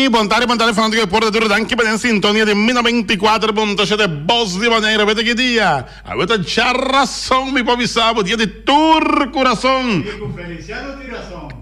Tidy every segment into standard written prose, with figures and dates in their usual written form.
Bontari, fanatico del Porto Tour, anche per in sintonia di 1024.7 Boss di Maneiro. Avete che dia? Avete già razón, mi povisavo, dia di Tour Corazón.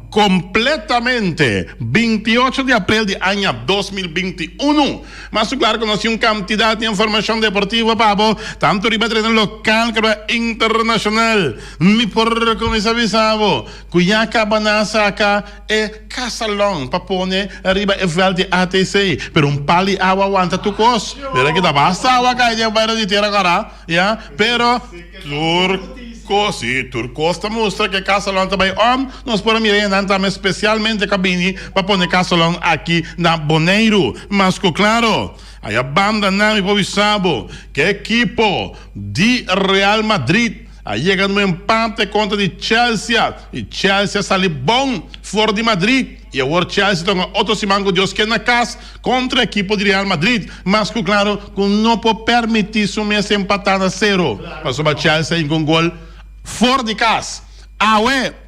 Completamente 28 de abril de año 2021. Mas claro, conocí una cantidad de información deportiva, papo, tanto ripetere nel local como internacional. Mi por come sabiamo, Cuyaca Banasa acá e Casalón, papone, arriba e vel de ATC, per un pali agua aguanta tu cos. Mira que da basta agua cae de bairro de tierra cara, ya, pero Turcos mostra que Casalón também nós podemos mirar também especialmente cabine para pôr Casalón aqui na Boneiro, mas claro, aí a banda não me sabe que equipo de Real Madrid aí chega no empate contra de Chelsea e Chelsea sale bom fora de Madrid. E agora Chelsea tem outro simango Deus que na casa contra a equipe de Real Madrid. Mas, claro, não pode permitir isso mesmo empatar a 0. Mas o Chelsea com gol fora de casa.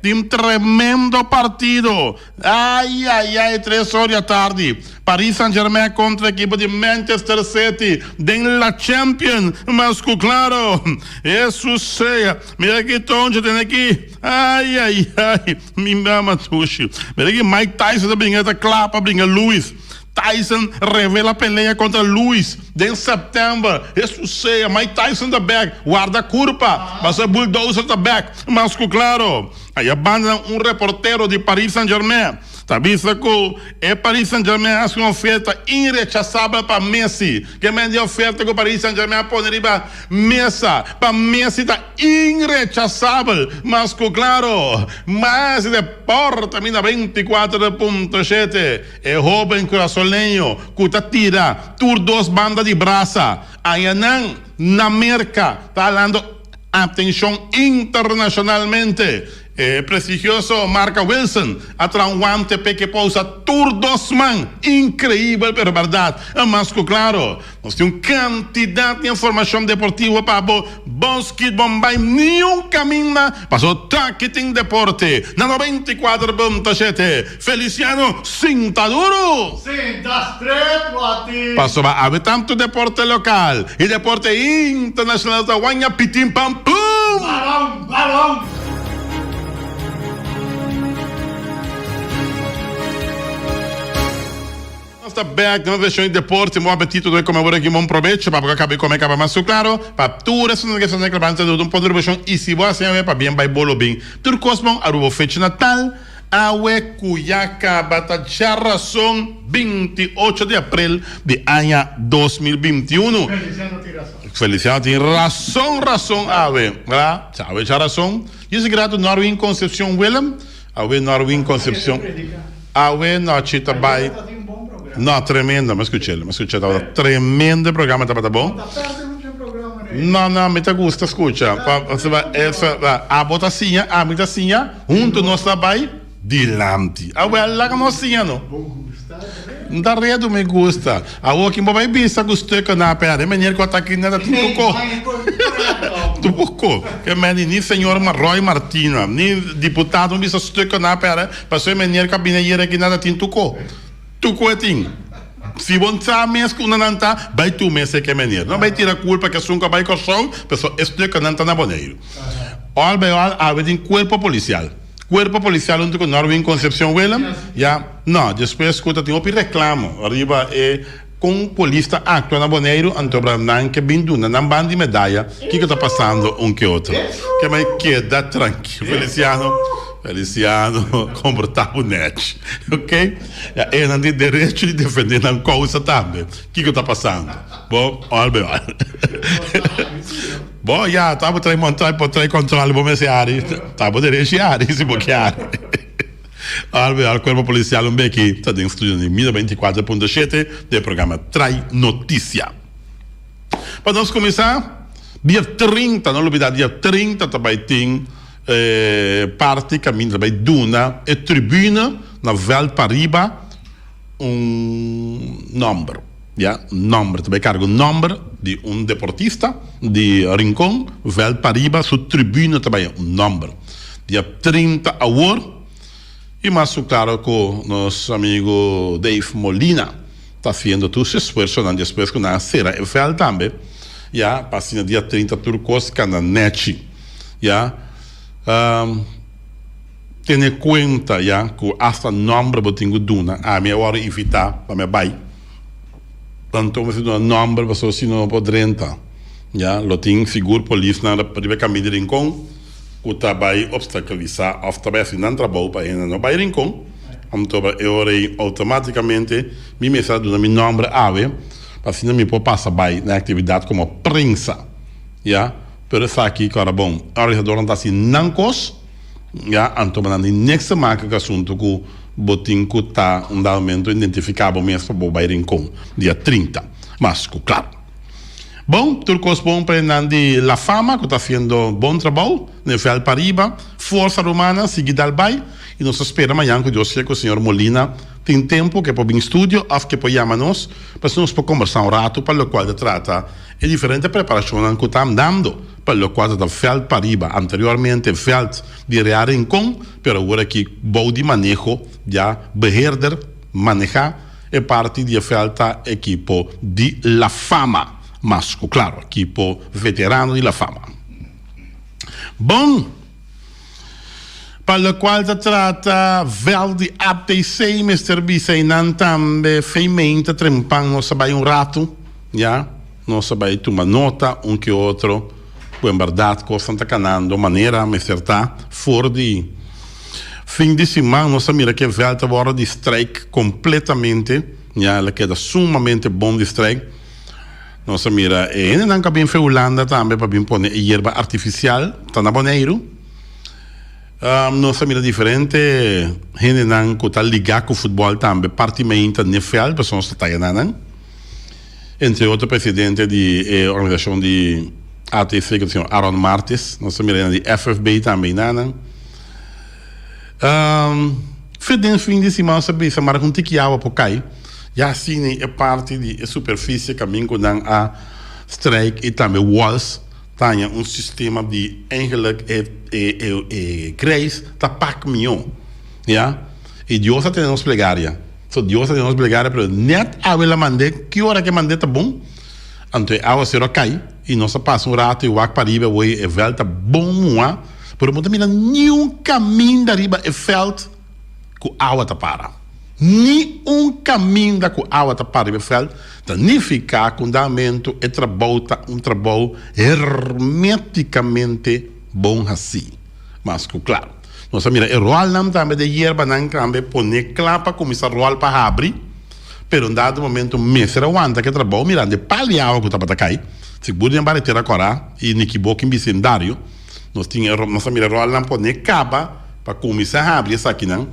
Tem um tremendo partido. 3 horas da tarde. Paris Saint-Germain contra a equipe de Manchester City. Den la Champions. Mas, claro, isso seja. Mira que tonto tem aqui. Me mama tuxi. Mira que Mike Tyson brinca clapa, brinca Luis. Tyson revela a peleia contra Luis em setembro. Isso sei, Mike Tyson da back, guarda-curva, mas é bulldozer da back. Mas claro, aí abandona reportero de Paris Saint-Germain. Sabia que Paris Saint-Germain faz uma oferta irrechaçável para Messi. Que a oferta que o Paris Saint-Germain põe para Mesa. Para Messi está irrechaçável. Mas claro, mais deporte, mina 24.7. É jovem coraçolenho, que está tira, tur 2 bandas de braça. Aí não, na América, está falando atenção internacionalmente. Prestigioso marca Wilson atrás un guante que pausa Tour 2 man, increíble pero verdad. Mas claro, nós temos cantidad de informação deportiva para Bosque Bombay, nenhum caminho passou Taquiting Deporte na 94.7. Feliciano, cinta duro. Cinta estreito a ti. Passou a haver tanto deporte local e deporte internacional da Guanha, pitim pam pum. Balão. Sta back na versão de deporte, mo apetito do come ora que mon provecho para acabar como acaba mais claro, para tudo isso que são reclamantes de um ponto de versão e se você é para bem vai bolo bem. Tur Cosmo arubo fecha Natal, awe Cuyaca batacha razão 28 de abril de ano 2021. Feliciano tem razão, awe, tá? Awe já razão. E se grato Norwin Concepción Willem, awe Norwin Concepción. Awe no chita by. No, tremendo, ma escuché, tremendo programa, tá bom? No, me te gusta, escucha. A botacinha, a mitacinha, junto nós trabalho, dilante. A lá que nós tínhamos. Da redo me gusta. A o que vai vista gostei que na pera, menino que tá aqui nada tudo. Tu pouco. Que menino senhor Roy Martina, ni deputado me vista que na pera, passou menino que binheira aqui nada tintuco. Tu coitinho. Se você sabe mesmo que não está, vai tu mesmo que é menino. Não vai tirar a culpa que nunca vai correr, pessoal, este que não está na Boneiro. Olha, há um corpo policial. Corpo policial junto com Norwin Concepción Willem. Já, não, depois escuta, tem um reclamo. Arriba é com polícia atua na Boneiro, então não que binduna, não bande medalha. O que está passando um que outro? Que vai quedar tranquilo, Feliciano, comportava net, ok? E não tem direito de defender a causa também. O que está passando? Bom, olha. Bom, já, estava trazendo controle, vou mencionar. Estava direito se bloquear. Olha, o corpo policial aqui está dentro do estúdio de 1024.7 do programa Trai Notícia. Para nós começar, dia 30, não olvidar, dia 30 também tem parte caminho também Duna e tribuna na Vel Pariba número, número também cargo número de deportista de Rincón, Vel Pariba, sua tribuna também número dia 30 agora E mais claro que nosso amigo Dave Molina está fazendo todo esse esforço depois que na será EFL também. Já, passando dia 30 turcos na net. Já, tenha conta já que hasta nome eu tenho duna a minha hora evitar para me bai. Então você dá nome para só se não pode rentar. Já, lo tem seguro polícia na primeira caminho de rincão. O trabalho obstaculizar ou trabalho assim não trabalho para ainda não vai rincão. Então eu automaticamente me mensagem do meu nome ave para assim não me pode passar by na atividade como prensa. Já, pero isso aqui cara bom. A organizadora está assim não cos. Já, então na next marca que assunto que botin que tá momento identificável mesmo para vai rincão dia 30. Mas claro. Bom, turcos bom para de La Fama, que está fazendo bom trabalho, Nefel Pariba, Força Romana, seguida al Bay, e nos espera amanhã que Deus que o senhor Molina tem tempo que pode vir em estúdio, ou que pode chamar-nos, para nós poder conversar um rato, para o qual trata de diferente preparação que estamos dando, para o qual está Feld Pariba, anteriormente Feld de Rincón, pero agora aqui, bom de manejo, já, beheerder, manejar, é parte de Feld equipo de La Fama. Mas, claro, equipo veterano de La Fama. Bom, para o qual se trata vel de APC, Mr. Biseinan também feimenta, trempang, não sabe um rato, já, não sabe tomar nota, que outro, com verdade, coisa está canando, maneira, Mr. Tá, fora de fim de semana, nós mira que vel está fora de strike completamente, já, ela queda sumamente bom de strike. Nossa mira, ainda não cabem em Holanda também para pôr erva artificial, está na Boneiro. Nossa mira diferente, ainda não está ligado com o futebol também, partimento NFL, pessoas que estão aí, entre outros presidente de organização de ATC, que é o senhor Aaron Martes, nossa mira de FFB também, fim de semana, sabe, se marca tiquiava por cair. Já assim é parte da superfície caminho a strike e também walls tem sistema de eigenlijk grace tá pac milhão, já e Deus tem nos plegária, so Deus tem nos plegária pero net a ela mande que hora que mande tá bom, então a você cai e nós passa rato e o ac para riba oi é volta bom moa, por muito mina nenhum caminho da riba é felt que a água tá para. Ni caminho da água está para o fel, significa que o andamento é trabalho hermeticamente bom assim. Mas, claro, nós mira, o rol não também de hierba não também põe clapa começar o rol para abrir, pero em dado momento, mestre aguanta que trabalho, mirando de palha que está para cair, seguro de embareter agora, e niquiboque em vecindário, nós mira, o rol não põe capa para começar a abrir isso aqui, não?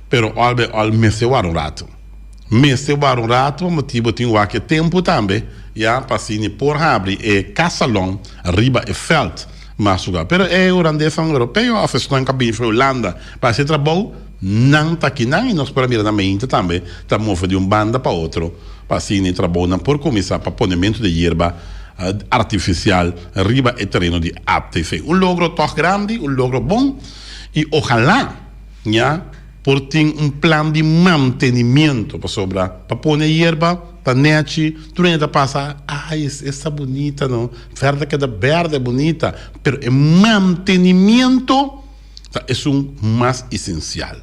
Pero al mesewar um rato. Mesewar um rato, motivo tem o que tempo também, já passini por abrir e casalão, riba e felt, mas suga. Pero é o organização europeia, a festão em cabine foi Holanda, para esse trabalho, não tá aqui não, e nós para mirar na mente também, tá movendo de banda para outro, passini trabalho por começar para ponemento de hierba artificial, riba e terreno de APTC. Logro tão grande, logro bom, e ojalá, já, por ter plano de mantenimento para pôr hierba, para nete, durante passa, essa bonita, não, verde bonita, pero o mantenimento é mais essencial,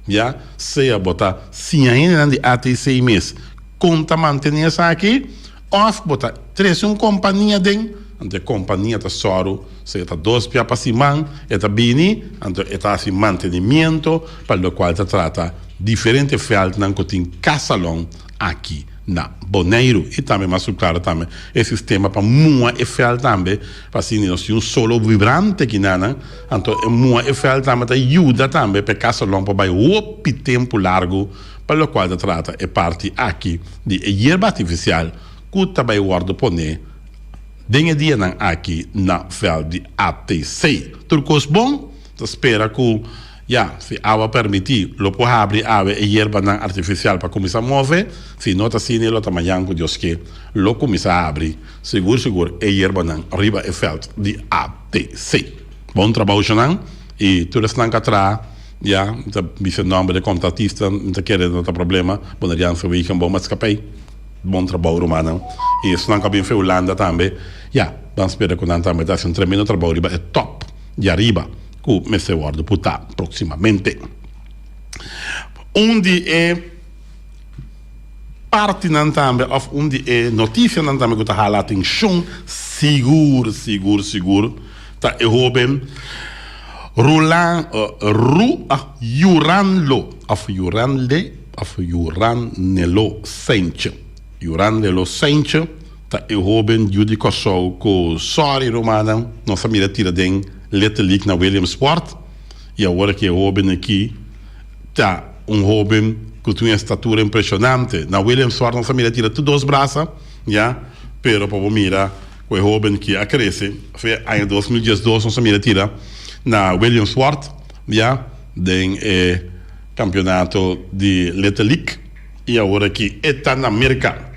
já, se botar, se ainda de até 6 meses, conta manter essa aqui, ou botar, três companhia dentro, ante companhia da Soro, se está 2 pia para cima, está bem, ante está assim mantenimento, para o qual se trata diferente feld não que tem casalão aqui na Boneiro e também mais claro também esse sistema para mua e feld também para assim nós temos solo vibrante aqui na, então mua e feld também ajuda também para casalão para vai o tempo largo, para o qual se trata é parte aqui de hierba artificial que também guarda poner dengue dia nan aqui na veld de ATC. Turcos bom, espera que se a água permitir, lo pode abrir água e erva nan artificial para começar a mover, se não está assim, lo tamanho que Deus quer, lo começar a abrir, seguro, e erva nan riba e veld de ATC. Bom trabalho, Janan, e tudo isso nan atrás, Ja, dat is een naam bij de contratisten. Dat keer dat problema. Bonairean vanwege een maatschappij. Bom trabalho romano. E se não cabe em Holanda também. Ja, dan spero que não também. Dat is een tremendo trabalho. Riba é top. De arriba. Que me se guarda puta proximamente. Onde é parte nan também, of onde é notícia nan também que está a atenção. Seguro. Tá é Robin. Juranelo Saintje. Juranelo Saintje. Ta e Robin judico show ko sorry Romana. Nossa família tira den letterlijk na Williamsport. E agora que Robin aqui tá Robin que tem uma estatura impressionante. Na Williamsport nossa família tira tudo os braços, ja. Pero para mira, com Robin que a cresce, foi em 2012 nossa família tira na Williamsport, ja, den campeonato de letterlijk. E agora que está na América.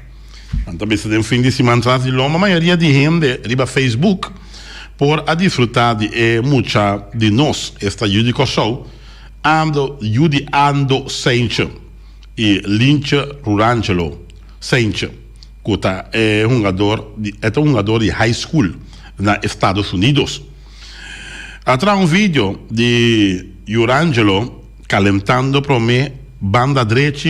Então, den fim de semana atrás, a maioria de gente riba Facebook por a desfrutar de mucha de nós esta judico show ando Saintje e Lynch Rurangelo Saintje que é um jogador de high school na Estados Unidos. Atrás vídeo de Rurangelo calentando para mim banda direita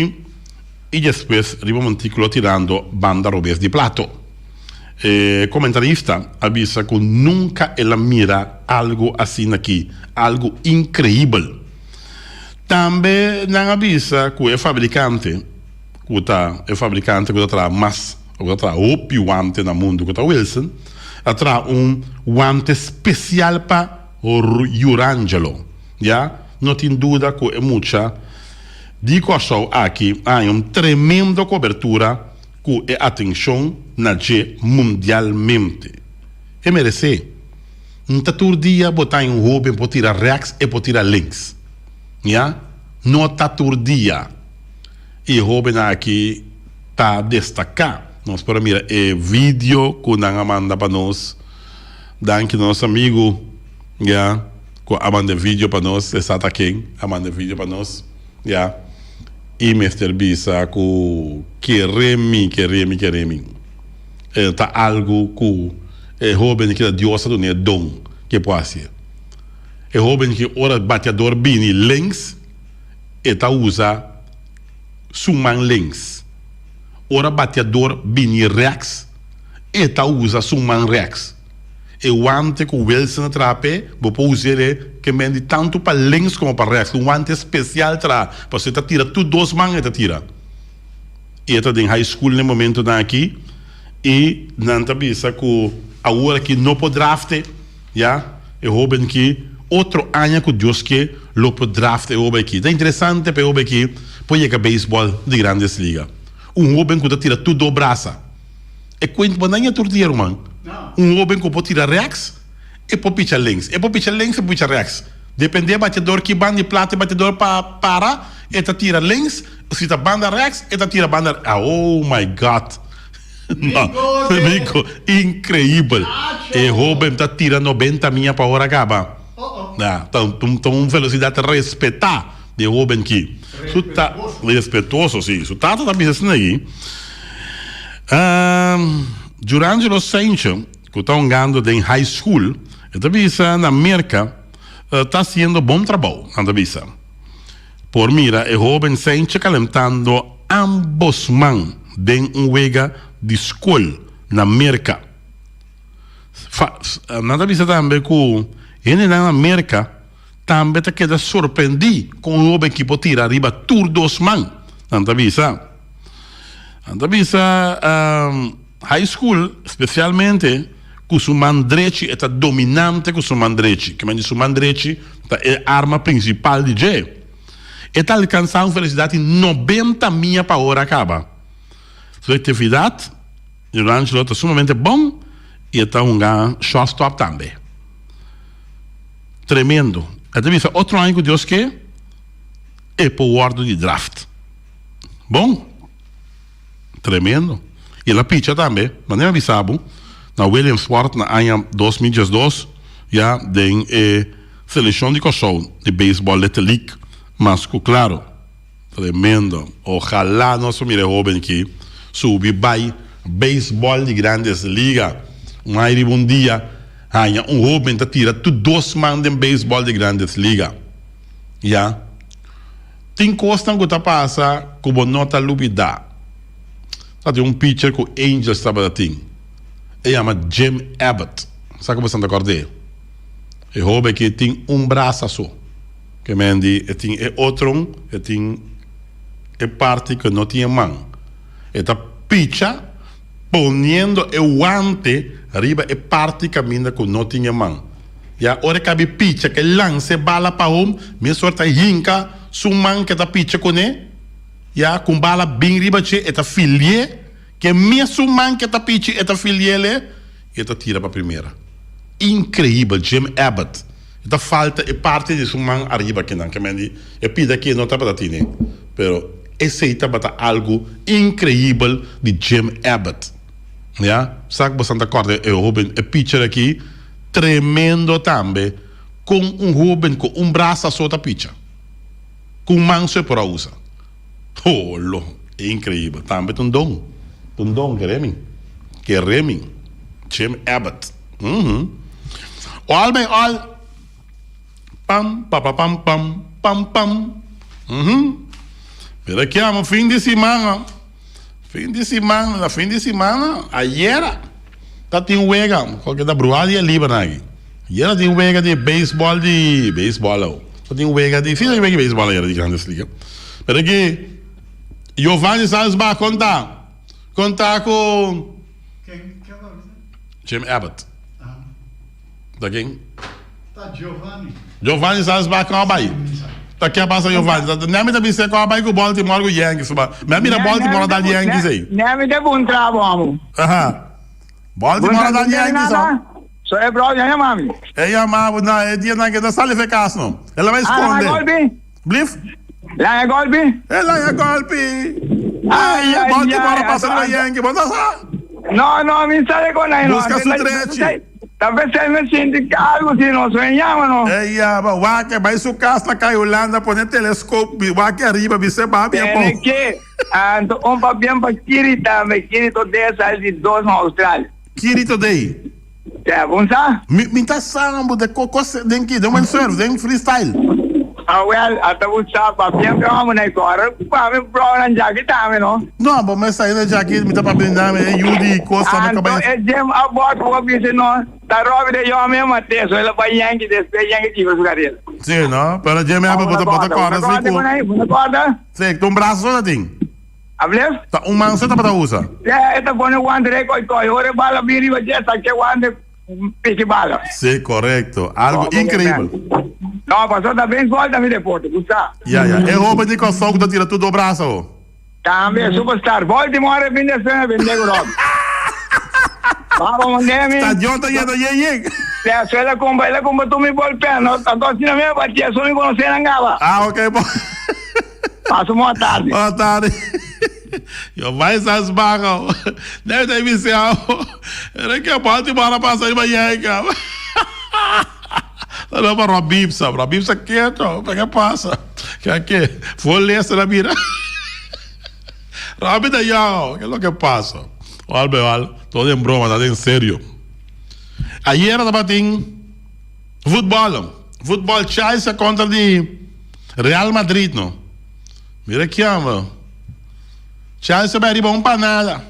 e depois arriva um artículo tirando banda revés de plato. Comentarista avisa que nunca ela mira algo assim aqui, algo incrível. Também não avisa que é fabricante que traz mais, que traz o guante no mundo, que está Wilson, traz guante especial para o Jurangelo. Já? Não tem dúvida que é muita. Dico show aqui há uma tremenda cobertura que é atenção na G mundialmente. É merecer. Não está todo dia botar um Robin para tirar rex e para tirar links. Ja? Não está todo dia. E Robin aqui está destacado. Nós para mirar vídeo que não manda para nós. Danke nosso amigo. Ja? Que manda vídeo para nós. Está aqui. Manda vídeo para nós. Ja? E Mr. Bisa que queremi. Tá algo que é Robin que a diosa do dom que pode ser. É Robin que ora bateador bini links e tá usa suman links. Ora bateador bini rex e tá usa suman rex. E o ante que o Wilson atrape, vou usar que mende tanto para links como para rex. Um ante especial para você tá tira tudo dos mãos e tá tira. E tá em high school no momento aqui e não tá bisa que a hora que não pode draft, já, é Robin que outro ano que Deus que lo pode draft é Robin aqui. É interessante para Robin aqui, põe que beisebol de grandes ligas. Robin que tá tira tudo do braço. É quanto banana tortilha, mano. Robin que pode tirar rex e pode pitchar links. E pode pitchar links e pitchar rex. Depende do batedor que banda de plata e batedor para e tá tira links, se tá banda rex e tá tira banda. Oh my God. Amigo, incrível. E Robin tá tira 90 milhas por hora acaba. Então uma velocidade respeitar de Robin aqui. Respeitoso, sim. Isso tá pensando aí. Jurangelo Saintje, que está jogando em high school, na América, está fazendo bom trabalho. Por mira, é Robin Saintje calentando ambos mãos de juego de escola na América. Nada bisa também que ele na América também está queda surpreendido com o Robin que pode tirar arriba todos dos mãos. Nada bisa. High school, especialmente, com o mandrechi é dominante com o mandrechi. Que o mandrechi é a arma principal de G. Está alcançando velocidade 90 milhas por hora acaba. Sua atividade, o Rangelo está sumamente bom e está shortstop também. Tremendo. Até mesmo outro ano que Deus quer é para o ordem de draft. Bom? Tremendo. E la pitcha também, mas nem avisava, na Williamsport, na ano 2012, já, seleção de Kosovo de beisebol de Telik, mas claro, tremendo. Ojalá nosso mire jovem aqui subir vai beisebol de grandes ligas. Um dia, jovem que tira tudo 2 man em beisebol de grandes ligas. Já. Tem coisa que está passando como nota lupida. Tem pitcher que o Angels estava assim. Ele chama Jim Abbott. Sabe como você está acordando? E jovem que tem braço só. Que mendi, tem outro, tem parte que não tinha mão. Eta pitcher ponendo o guante arriba e parte caminha que não tinha mão. Ja, ora cabe pitcher que lance bala para home, me sorta hinca, su man que tá pitcher com ele. Ja, com bala bem riba che, eta filie, que mesmo man que tá pitcher eta filie, eta tira para primeira. Incrível, Jim Abbott. Eta falta e parte de su man arriba que não, que mendi, e pida que não tá para tine. Pero esse é algo incrível de Jim Abbott. Ja, sabe bastante acordo, é pitcher aqui, tremendo também, com jovem com braço só da pitcher. Com manso para usar. Oh, é incrível. Também tem dom, que reming. Jim Abbott. All by all. Pam, pam. Pero aqui, fim de semana. Fim de semana, ayer, tá tem wega, qualquer da bruada e livre aqui. Ayer tem wega de beisebol, tá tem wega de, sim, wega de beisebol de grandes ligas. Pero aqui, Giovanni Salzbar conta com Quem vai Jim Abbott. Da quem? Tá Giovanni Salzbar com a Bahia. Tá que passa Giovanni, nem me deve ser com a Bahia com o Baltimore com o Yankees, mas mira Baltimore da Yankees aí. Nem me deve um trabalho. Baltimore da Yankees. Só é bravo, né, mami? É amado, não, é dia na que da sala eficaz não. Ela vai esconder. Lá é golpe? Blif? Lá é golpe? Ela é golpe. Ai, Baltimore passa na Yankee, bom tá? Não, me sai com aí, não. Busca su treche. Talvez você me sente algo se não sonhamos, não? Vai que vai su casa na Holanda, põe telescópio, vai que arriba, você vai bem pô. Tem que, papel para Kirita, me Kirito 10 anos de 2 na Austrália. Kirito daí? É, bom, sabe? Me tá sambo de coisa, tem que, tem um surf, tem freestyle. Até o sabe, papel que vamos na agora, para me provar na jaqueta, não? Não, mas sair na jaqueta, me tá para brindar, é Yudi, coisa, me acaba. É Jim Abbott, porque você não, tá roubando de eu mesmo até, só ele vai Yankee, depois Yankee tive os caras. Sim, não? Pero Jim Abbott bota corda, sim, tem um braço só, tem? Ablef? Tá um manso tá para usar. É, tá bom, o André, ora bala, vira, tá que o André pique bala. Sim, correto. Algo incrível. Não, passou da bem, volta me depois, gostar. É roupa de calção que tá tira tudo o braço. Também, superstar. Baltimore, vem descendo, vem de Europa. Vamos, Nemi. Tá de ontem, Se ela compra tu me golpea, não, tá assim na minha batia, só me conhecer na gava. Ok, bom. Passo boa tarde. Boa tarde. Eu vai essas barras. Deve ter viciado. Era que a Baltimore passa aí, mas é, cara. Não, para Robib, sabe? Robib está quieto. O que passa? Que foi lessa na mira. Robib daí, que é o que passa? Olha, todo em broma, tá em sério. Ayer estava tem futebol Chelsea contra de Real Madrid, não? Mira aqui, mano. Chelsea vai arribar para nada.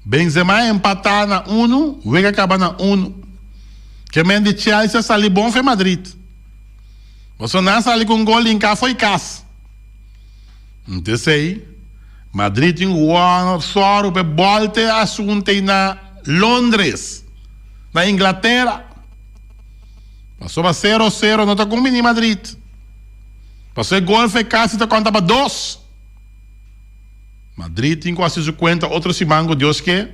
Benzema empatar na 1, o Vega acabar na 1. Que men de Chelsea sali bom foi Madrid. Você não sali com gol em cá foi casa. Não sei. Madrid tem um soro para volte assunto na Londres, na Inglaterra. Passou para 0-0, não está com em Madrid. Passou gol foi casa e está conta para 2. Madrid tem quase 50, outro simango, Deus que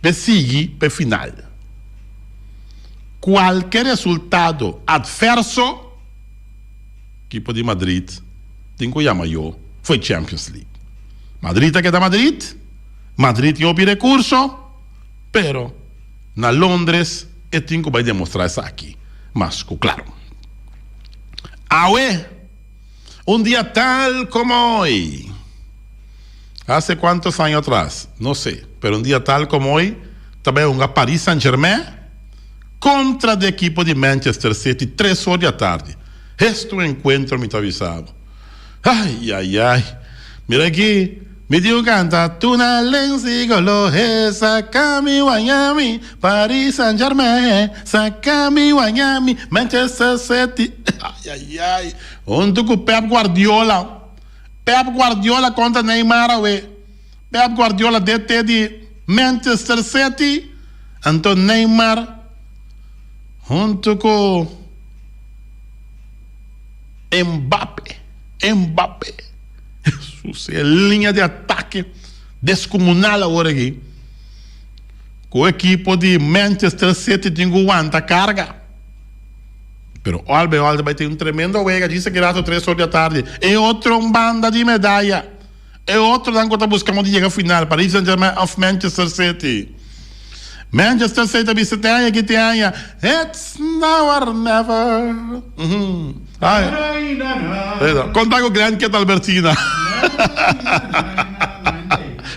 persegue para o final. Qualquer resultado adverso, equipe de Madrid, tem que chamar eu, foi Champions League. Madrid é que da Madrid tem o recurso, pero na Londres, eu tenho que demonstrar isso aqui. Mas, claro, un día tal como hoy, ¿hace cuántos años atrás? No sé, pero un día tal como hoy, também un Paris Saint-Germain contra el equipo de Manchester City, 3 horas da tarde. Este encuentro me avisado. Ay, ay, ay. Mira aqui, me dio canta, tu na lensigolo, sacami Miami, Paris Saint-Germain, sacami Miami, Manchester City. Ai, ai, ai. Onde com Pep Guardiola? Pep Guardiola contra Neymar, ué. Pep Guardiola DT de Manchester City, então Neymar, junto com Mbappé. Jesus, é linha de ataque descomunal agora aqui. Com o equipo de Manchester City tem aguanta carga. Pero olha, vai ter tremendo huega, disse que era 3 horas da tarde. É outra banda de medalha. É outro que está buscando de chegar à final. Paris Saint-Germain of Manchester City. Manchester City bisa tanya que tanya. It's now or never. Conta com o grande que é Albertina.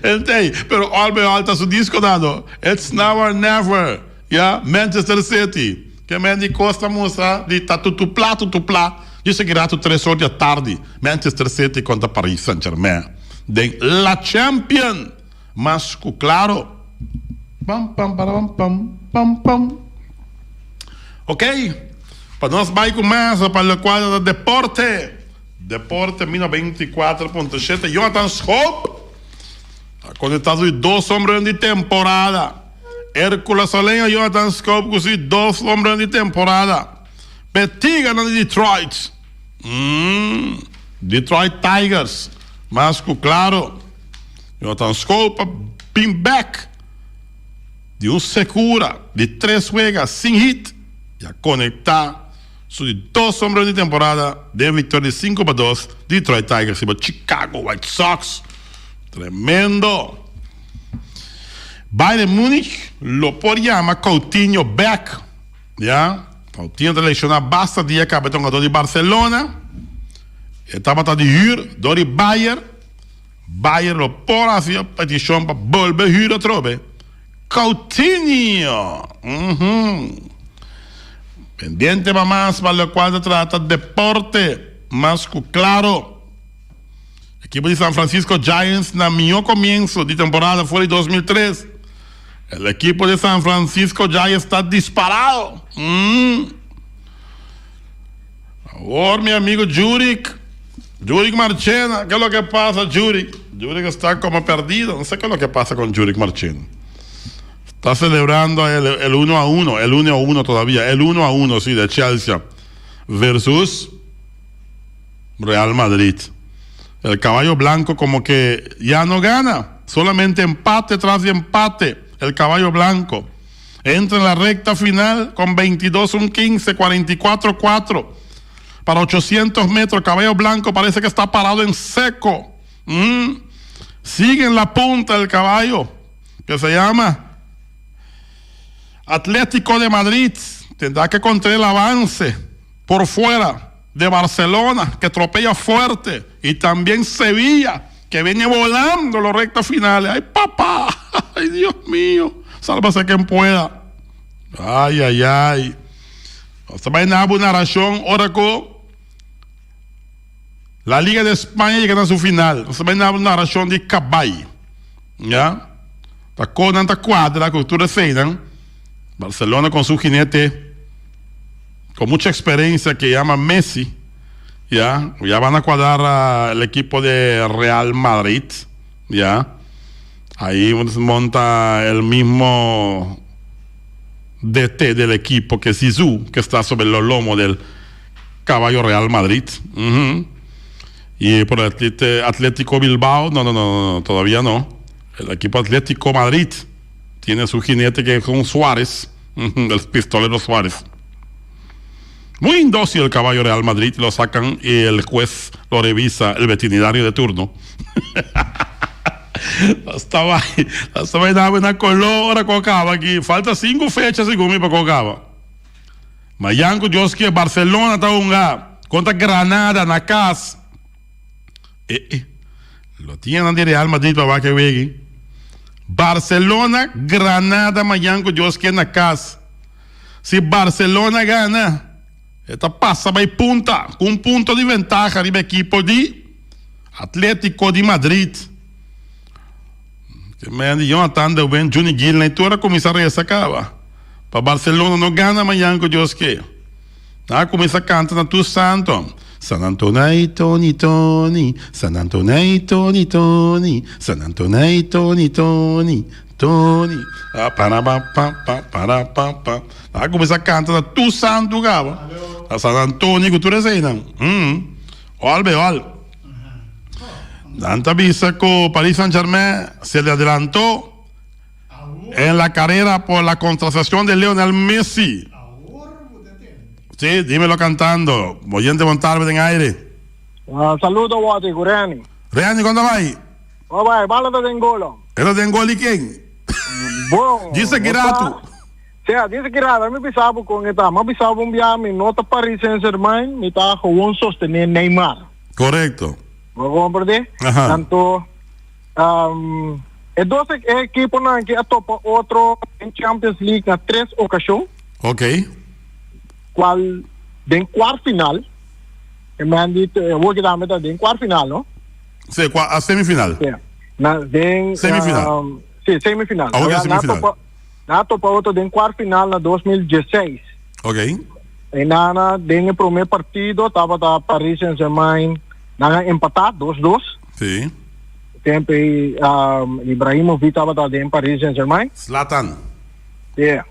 Entendi. Pero olha, alta su disco dado. It's now or never. Yeah, Manchester City. Que Mandy Costa mostra de tutupla. Disse que era 3 horas da tarde. Manchester City contra Paris Saint-Germain. De la Champions. Mas claro. Pam. Ok? Para nós vai começar para o quadro de deporte. Deporte 1924.7. Jonathan Schoop. Conectado de 2 hombres de temporada. Hércules Solenha, Jonathan Schoop, com 2 hombres de temporada. Petiga na Detroit. Detroit Tigers. Mas claro. Jonathan Schoop, pinback. De segura, de 3 juegas sin hit, y a conectar sus 2 hombres de temporada de victoria de 5-2, Detroit Tigers y Chicago White Sox. Tremendo. Bayern Múnich lo por llama Coutinho back. ¿Ya? Coutinho lesionado basta día que había de Barcelona. Estaba de huur door de Bayern. Bayern lo por hacia petición para volver a huur otra vez. Coutinho. Pendiente va más para lo cual se trata deporte más claro. Equipo de San Francisco Giants na mi comienzo de temporada fue en 2003. El equipo de San Francisco Giants está disparado. Ahora mi amigo Juric Marchena, ¿qué es lo que pasa, Juric? Juric está como perdido, no sé qué es lo que pasa con Juric Marchena. Está celebrando el 1-1, el 1-1 todavía, el 1-1, sí, de Chelsea versus Real Madrid. El caballo blanco como que ya no gana, solamente empate tras de empate. El caballo blanco entra en la recta final con 22-15, 44-4. Para 800 metros, el caballo blanco parece que está parado en seco. Sigue en la punta del caballo, que se llama Atlético de Madrid. Tendrá que contener el avance por fuera de Barcelona, que atropella fuerte, y también Sevilla, que viene volando los rectas finales. ¡Ay, papá! ¡Ay, Dios mío! Sálvase quien pueda. ¡Ay, ay, ay! Usted va a dar una narración ahora con la Liga de España llegando a su final. Usted va a dar una narración de Cabay. ¿Ya? Está con tanta cuadra que ustedes feinan. Barcelona con su jinete con mucha experiencia que llama Messi. Ya van a cuadrar el equipo de Real Madrid. Ya ahí monta el mismo DT del equipo, que es Zizou, que está sobre los lomos del caballo Real Madrid. Y por el Atlético Bilbao, no, todavía no. El equipo Atlético Madrid tiene su jinete, que es un Suárez, el pistolero Suárez. Muy indócil el caballo Real Madrid, lo sacan y el juez lo revisa, el veterinario de turno. Estaba una colora cocaba aquí. Falta 5 fechas según mi para cocaba. Mayanco Joski Barcelona está un contra Granada na casa. Lo tienen de Real Madrid para que vean. Barcelona, Granada, Mayanco, Dios que na casa. Se Barcelona gana, esta passa vai punta, com um ponto de vantagem arriba equipo de Atlético de Madrid. Que me andi Jonathan de Ben, Juni Gil, na itura começar a acaba. Para Barcelona não gana amanhã com Deus que. Na começa a cantar na tu santo. San Antonio, Tony, Tony, San Antonio, Tony, Tony, San Antonio, Tony, Tony, Tony. Ah, para. Ah, começa a cantar na tu santo gaba. A San Antonio que tu reseina. Olha. Tanta vista que Paris Saint-Germain se le adelantó en la carrera por la contratación de Lionel Messi. Sí, dímelo cantando. Oyente montarme en aire. Saludos, Wati, Reani. Reani, ¿cuándo va ahí? Vai, bala de Angola. ¿Era de Angola y quién? Bom. Dice que era tú. Sim, dice que era. Me pensava com ele, mas pensava enviar me nota Paris Saint-Germain, me tá gewoon sostener Neymar. Correcto. ¿Me comprende? Ajá. Tanto, dos equipos que atopa otro en Champions League na 3 ocasiões. Ok. Qual den quarto final. E me han dito, vou que dame den quarto final, no? Sí, a semifinal. Sim. Na den semifinal. Sim, semifinal. Ah, okay, semifinal. Na topa outro den quarto final na 2016. Ok. E na den o primeiro partido tava da Paris Saint-Germain na empatar 2-2. Sí. Tempo Ibrahimovic tava da den Paris Saint-Germain. Zlatan. Yeah.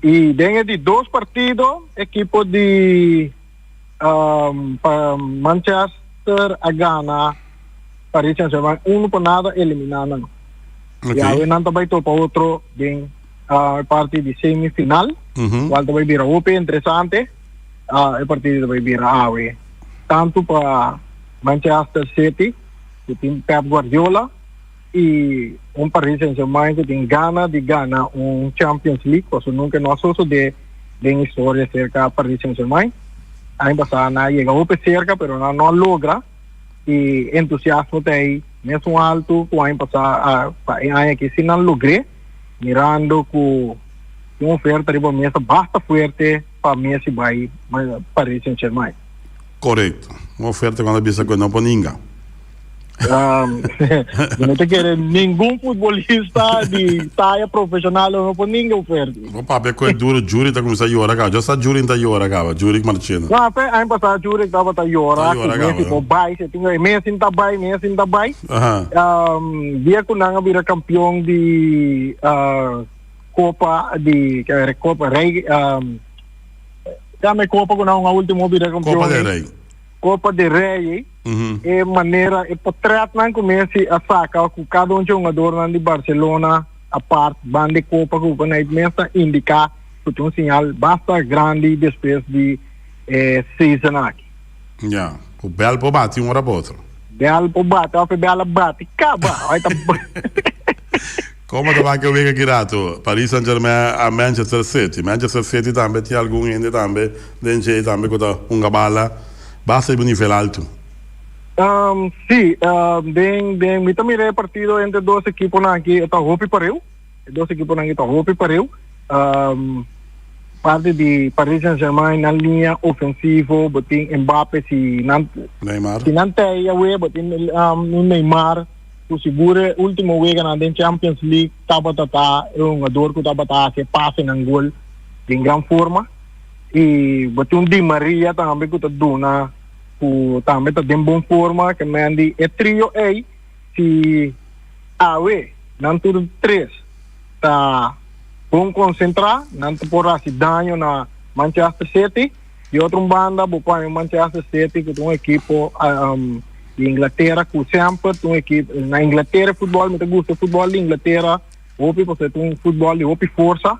E dentro de 2 partidos, equipo de Manchester a gana Paris Saint-Germain 1-0 eliminando. Ok. E aí não também para outro em parte de semifinal. Qual também vira open interessante. O partido também vira awe. Tanto para Manchester City, que tem Pep Guardiola, e Paris Saint-Germain que tem gana de ganhar Champions League, porque nunca nós somos de história cerca Paris Saint-Germain. Aí passa na chega open cerca, pero não logra e entusiasmo tem mesmo alto, com aí passa aí que se não logre, mirando com oferta de mesa basta forte para Messi vai Paris Saint-Germain. Correcto. Uma oferta quando a bisa que não põe ninguém. Não te quer nenhum futebolista de talla profissional não por ninguém oferta. O papo é coisa duro, júri tá começando a chorar, cara. Já está júri tá chorando, cara. Júri que marchando. Não, aí passar júri tava tá chorar, Messi por bai, se tinha Messi tá bai. Dia que não vira campeão de Copa de Copa Rei, também Copa que não a última vira campeão. Copa del Rei. Copa de Rei, e maneira, e portret não comece a sacar com cada jogador de Barcelona, a parte, bande Copa, que o mesa indicar que um sinal bastante grande depois de season aqui. Já, o Bel por bate hora para outro. Bel por bate, o Bel bate, acaba. Como tu vai que eu vejo aqui rato, Paris Saint-Germain a Manchester City. Manchester City também tem algum ainda também, dentro também com uma bala. Basta ir nível alto. Sí, me também é partido entre dois equipos aqui, está hopi pareu. Dois equipos aqui está hopi pareu. Parte de Paris Saint-Germain na linha ofensiva, botin Mbappé se Neymar. Se não tem a botin Neymar, o seguro último week na Champions League, tava jogador que tava que passa em gol em grande forma. E botin Di Maria também que tá dona o também tá em boa forma que mandi é trio aí se awe não tudo 3 tá bom concentrar não por assim dano na Manchester City e outra banda boa Manchester City que tem equipo de Inglaterra que sempre tem equipe na Inglaterra futebol me gusta futebol de Inglaterra hopi porque tem futebol de hopi força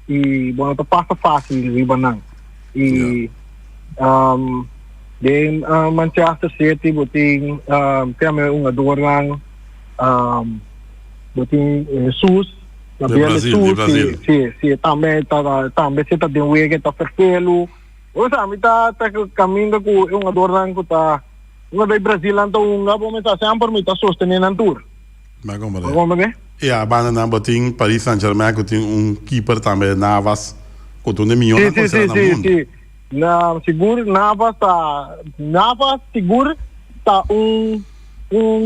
e bom tá passa fácil de ribanan e de Manchester City boting kami jogador lang boting Jesus de Brasil sí também se tá de week tá perfeito O sa mi ta caminho com um adornan ko ta um do Brasil anto unga bo mi ta sempre mi ta sostener nan tour. Maar kom maar. Como é? Ja, bijna na boting Paris Saint-Germain que tem keeper também Navas, que tem milhão Sim, de sim, sim, sim. Na seguro Navas seguro tá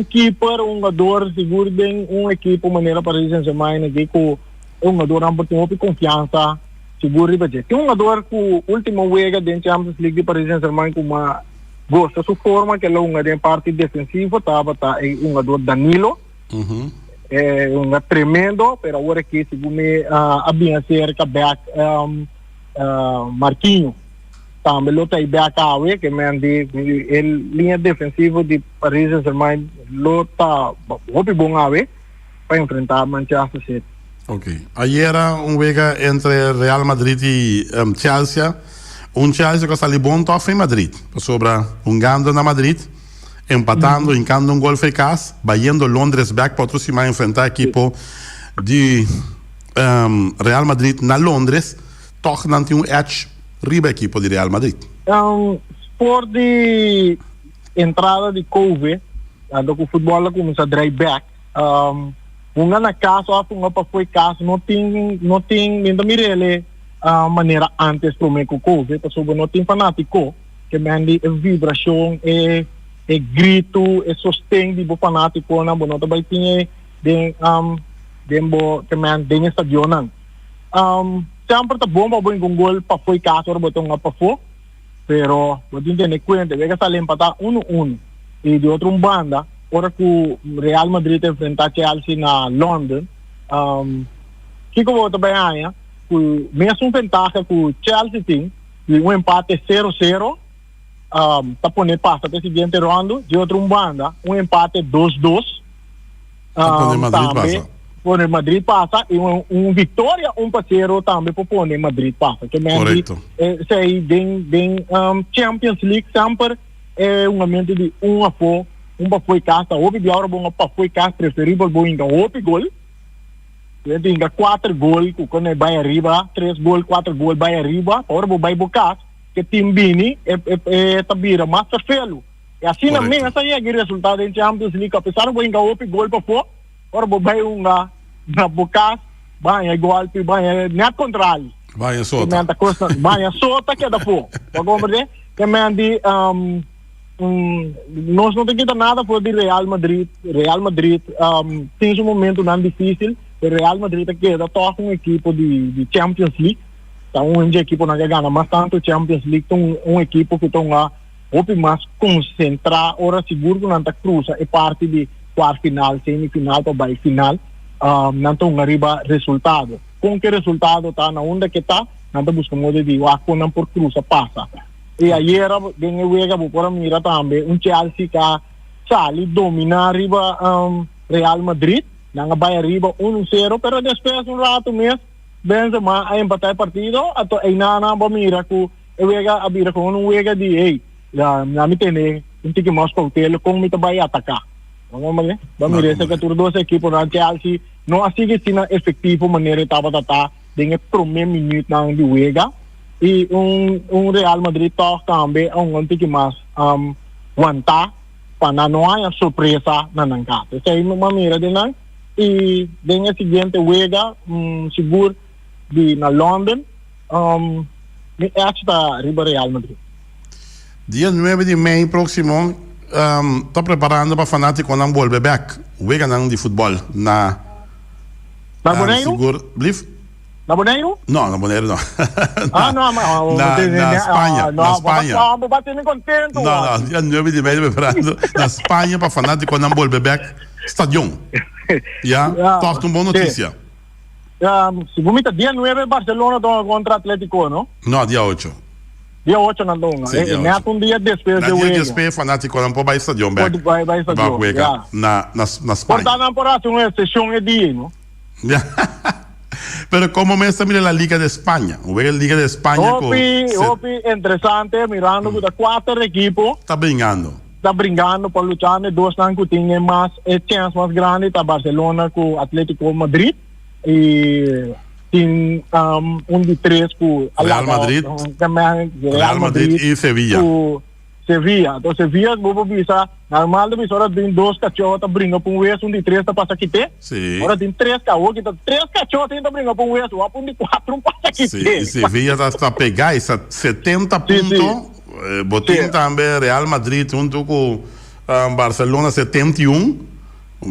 keeper, jogador seguro bem equipe maneira Paris Saint-Germain aqui com jogador amper tem outra confiança seguro riba je. Tem jogador que último wega dentro da Champions League de Paris Saint-Germain com uma gosta sua forma que é longa de parte defensiva tá jogador Danilo. É tremendo, pero agora que segundo abia cerca back Marquinhos também lota e back awe que mande linha defensiva de Paris Saint-Germain lota hopi bom awe para enfrentar Manchester City. Ok. Ayer wega entre Real Madrid e Chelsea. Chelsea que está ali bom tof em Madrid. Sobra gando na Madrid. Empatando, hincando gol eficaz, vayendo Londres back para aproximar enfrentar equipo de Real Madrid na Londres, toch não tem edge riba equipo de Real Madrid. Por de entrada de Covid, quando o futebol começa a drive back, na casa, foi caso, não tem ainda mirele maneira antes para o Covid, porque não tem fanático, que mande vibração e grito e sostém de bo fanático na bonota vai tinha bo que man den estadionan sempre tá bom para com gol para foi caso ora botão para fo pero botin tem cuenta vega sale empatar 1-1 e de outro banda ora que Real Madrid enfrenta Chelsea na London que como tá bem aí que mesmo vantagem que Chelsea tem e empate 0-0 Tapone passa até seguinte round de outro banda empate 2-2 Tapone Madrid passa e vitória 1-0 também Tapone Madrid passa que correto sei bem Champions League sempre é ambiente de foi casa houve de hora bom para foi casa preferível bom ainda houve gol ainda 4 gol quando vai arriba 3 gol 4 gol vai arriba ora vai bocar que time bini tabira massa felo e assim na minha essa é o resultado em Champions League apesar de ainda houve gol para fora ora vai na boca vai igual que vai net controle vai sota vai sota que é da fora vamos ver que mande nós não tem nada por de Real Madrid tem um momento não difícil o Real Madrid que da toca equipe de Champions League então equipe não ganha mas tanto Champions League tem equipe que estão lá ou mais concentrar ora seguro que não tá cruza é parte de quarto final semifinal ou vai final não tem arriba resultado com que resultado tá na onda que tá não tá buscando de o não por cruza passa e aí era bem eu ia por mira também Chelsea que sali dominar arriba Real Madrid não vai arriba 1-0 pero depois rato mesmo Benzema a empatar partido ato ay na mira ko ewega abira ko wega di na mitene inti que mais cautela com mita vai atacar vamos ver mira essa que tur dos equipo na Chelsea não assim que sina efetivo maneira tava dengan primeiro minuto na de wega e Real Madrid toca também inti que mais wanta para não há surpresa na nancata essa aí mira de nan e dengan seguinte wega seguro na London está riba Real Madrid. Dia 9 de maio próximo está preparando para fanático não volver back wega não de futebol na Boneiro? Seguro, blief? Na Boneiro? Não, na Boneiro não. na Espanha. Na Espanha. Vamos bater contento. Não, dia 9 de maio preparando na Espanha para fanático não volver back stadion. Ja, toch uma boa notícia. Segundo dia 9 Barcelona contra Atlético, não? Não, dia 8. Dia 8 não dá. É um dia depois de dia depois fanático não pode ir stadion back. Vai stadion. Na Espanha. Portanto, por isso uma sessão é dia, não? Pero como me está mirando la Liga de España, la Liga de España Opi, interesante, mirando que 4 equipos está brincando para luchar, dos que tienen más chance más grande, está Barcelona con Atlético Madrid y Sin de 3 con Real Madrid. Real Madrid y Sevilla. Sevilla. Então Sevilla, vou bisa, normal de bisa, tem 2 cachorros que brinca para um vez, de 3 que passa aqui. Sim. Agora tem 3 cachorros, 3 cachorros que brinca para um vez, o de 4 passa aqui. Sim, e Sevilla está a pegar 70 pontos. Botín também, Real Madrid, junto com Barcelona, 71.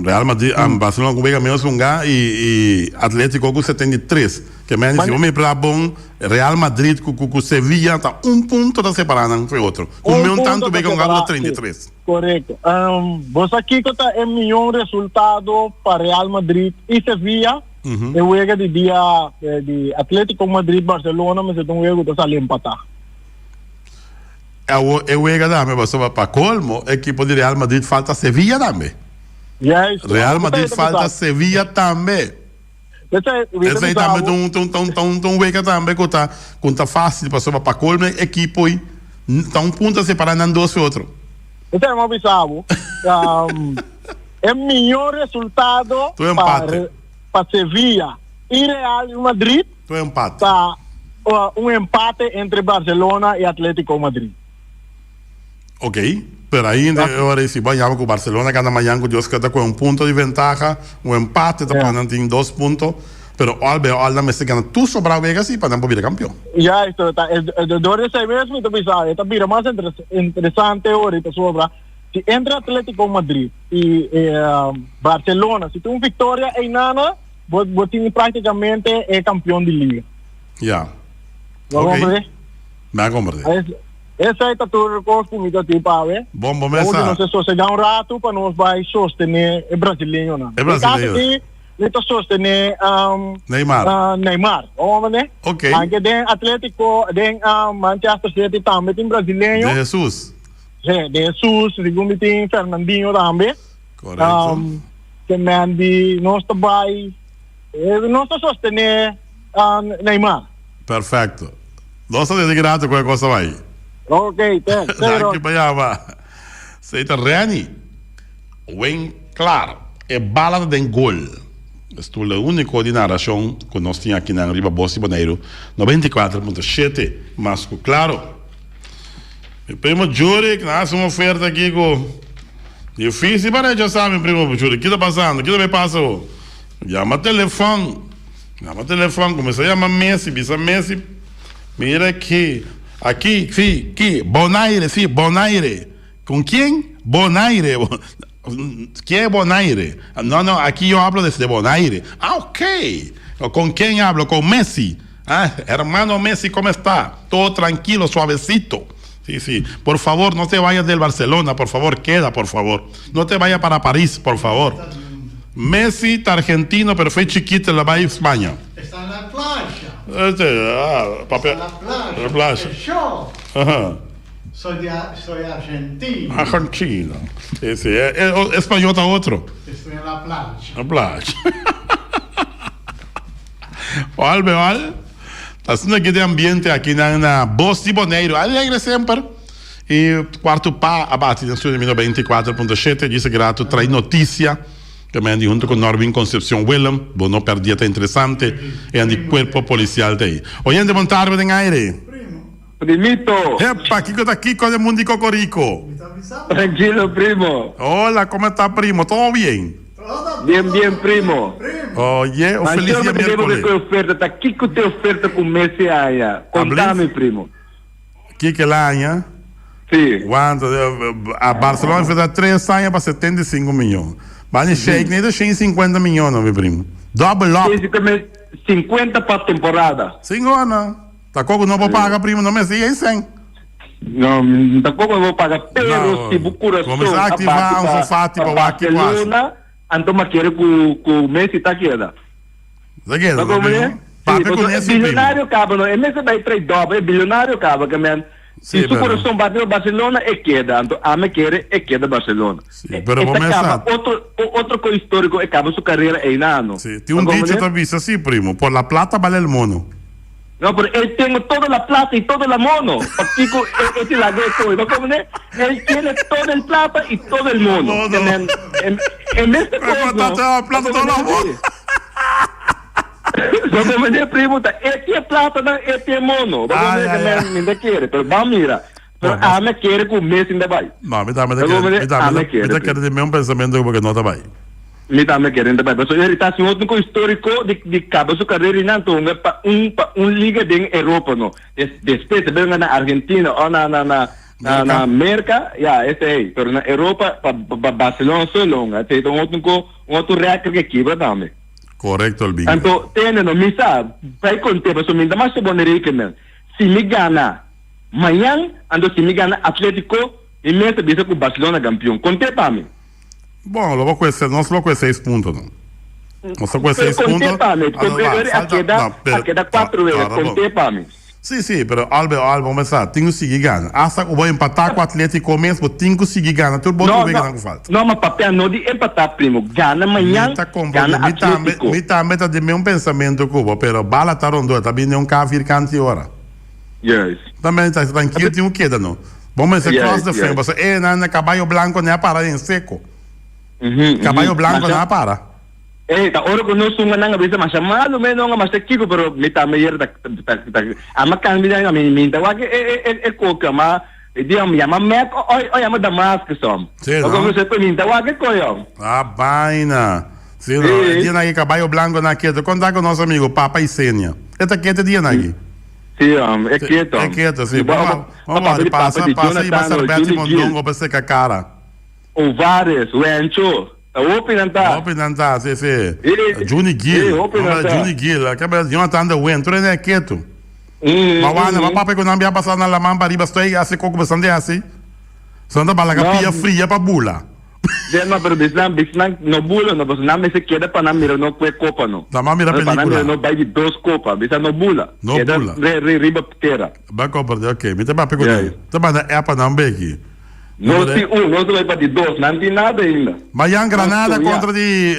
Real Madrid, Barcelona com menos um lugar e Atlético com 73. Que me disse, vamos para bom, Real Madrid com Sevilla está ponto da separada um outro. Com meu tanto bem com o 33. Correto. Você aqui que é melhor resultado para Real Madrid e Sevilla. Eu vejo de dia de Atlético Madrid Barcelona, mas eu não vejo que está empatar. Eu vejo também, mas para colmo, a equipe de Real Madrid falta Sevilla também. Yes, Real Madrid falta Sevilla também. Esse aí também tão vega também que tá fácil para colmo equipe aí tá ponto separado em dois outros. Esse é uma bisabo. É melhor resultado para Sevilla e Real Madrid. Tu empate. Tá empate entre Barcelona e Atlético Madrid. Ok. Pero ahí ahora si vayamos con Barcelona gana mañana, Dios queda con un punto de ventaja, un empate, tiene 2 puntos, pero al me se gana tú sobra Vegas y para no ir campeón. Ya, esto está, el de 6 meses, me está esta mira más interesante ahorita sobra. Si entra Atlético Madrid y Barcelona, si tú victoria en nada, vos tienes prácticamente el campeón de liga. Ya. Okay. Me compré. Essa aí está tudo comigo tipo a ver. Bom mesa. Não sei sossegar rato para nós vai sostener o brasileiro, não. É brasileiro. Ele está sostener Neymar, né? Ok. Anche den Atlético, den Manchester City também tem brasileiro. De Jesus. Sim, de Jesus, segundo tem Fernandinho também. Correto. Que mandi nós vai nós sostener Neymar. Perfeito. Nossa de grato qualquer coisa vai. Ok, pero aqui para Seita Reani. Bem claro, é bala de gol. Estou o único de narração que nós tínhamos aqui na Riba Bossi Boneiro 94.7, mas claro. O primo Júri, que nasce uma oferta aqui com difícil para já sabe, primo Júri, o que está passando? O que está passando? Llama telefone, comecei a chamar Messi, bisa Messi. Mira aqui. Aqui, Bonaire, sí, Bonaire. ¿Con quién? Bonaire. ¿Qué es Bonaire? No, aquí yo hablo desde Bonaire. Ah, ok. ¿Con quién hablo? Con Messi. Ah, hermano Messi, ¿cómo está? Todo tranquilo, suavecito. Sí. Por favor, no te vayas del Barcelona, por favor, queda, por favor. No te vayas para París, por favor. Messi está argentino, pero fue chiquito, la va a ir a España. Está en la playa. Papel. En la playa. La playa. Yo Ajá. soy argentino. Argentino. Sí. Español está otro. Estoy en la playa. La playa. Olha, está sendo aqui de ambiente aqui na Bossi Boneiro. Alegre sempre. E quarto pá, abate na sua 24.7, disse grato, traz notícia. Também junto com Norvin Concepción Willem, bom, não perdia, tá interessante, e andi corpo policial daí. Oyente, bom tarde, em aire. Primito. Epa, Kiko tá aqui com o mundo Cocorico. Tranquilo, primo. Olá, como está, primo? Todo bem? Bien, primo. Oye, um feliz dia miércoles. Está aqui com a oferta com Messi aí. Contame, primo. Que lá, Sim. Quanto? A Barcelona fez 3 anos para 75 milhões. Vale Sheik, nem de 150 milhões, meu primo. Double up. 50 para a temporada. 5 anos. Tá como não vou pagar, primo, não me siga em 100. Não, tampouco eu vou pagar, pero se o coração começar a ativar um fofate para o aqui quase. Então mas quero que o Messi está queda. Tá queda, primo? Papi conhece o primo. Bilionário acaba, não é mesmo daí 3 dobras, é bilionário acaba, que man. Se o coração bateu Barcelona, é queda. Então, a me quer é queda Barcelona. Sim, pero começa... Outro coisa histórico, acaba sua carreira em ano. Sim, tem dicho também, assim, primo, por la plata vale el mono. No, pero él tiene toda la plata y todo el mono. Chico, este la ¿no? ¿Cómo es? Él tiene todo el plata y todo el mono. En este caso, plata todo el mono. Vamos me pregunta, este é plata, não, este é mono. Vamos ver que me quer, pero vamos mira. Pero a me quer com o mês ainda vai. Não, me quer de meu pensamento porque não está bem. Me também quer ainda vai. Mas ele está assim outro histórico de cabo sua carreira e não para liga de Europa não. Depois bem na Argentina ou na América, esse aí. Pero na Europa para Barcelona só longa. Tem outro reactor que quebra também. Correto, Albinho. Então, no misa, vai conter, mas o minha mais bonerica, se me gana, amanhã, se me gana Atlético, e me bisa com Barcelona campeão. Conte para mim. Bom, não vou conhecer 6 pontos, não. Não só com 6 pontos. Conte para mim, porque dá 4 euros, conte para mim. Sim, pero Albe, vamos pensar, tem que seguir ganhando. Hasta que vou empatar com o Atlético mesmo, tem que seguir ganhando. Tudo bom, tudo bem que não falta. Não, mas papel não de empatar, primo. Gana amanhã, gana Atlético. Me também está de meu pensamento, Cuba, pero bala está rondou, está vindo um carro vircante hora. Yes. Também está tranquilo, tem um queda, não. Vamos dizer, cross the frame, você é caballo branco, não é para em seco. Caballo branco, não é para. Ora que nós somos nanga bisa mas malo menos nga mas kiko pero mita mayer ama kan bila nga minta wa ke koka ma dia me ama mek oi ama Damasco som. Como você minta wa ke koyo. Vaina. Sim, dia na caballo branco na quieto. Conta com nosso amigo Papa e Sênia. Eta quieto dia na aqui. Sim, é quieto. É quieto, sim. Vamos passa e vai ser Beto Mondongo para secar a cara. O Vares, o Encho. Open anta, sim. Juni Gill, acaba de Jonathan de Wen, tudo é quieto. Mas o papai que não ia passar na lamamba riba, estou aí assim como você anda assim. Só anda para a pia fria para bula. Não, pero bisnan no bula, no, você não me se queda para não mirar no que copa não. Não mira película. Para não vai de 2 copas, bisnan no bula. No bula. Riba pera. Vai comprar, ok. Me tem para pegar. Tá banda é para não aqui. Não tem não vai para de 2, não tem nada ainda. Mas em Granada contra de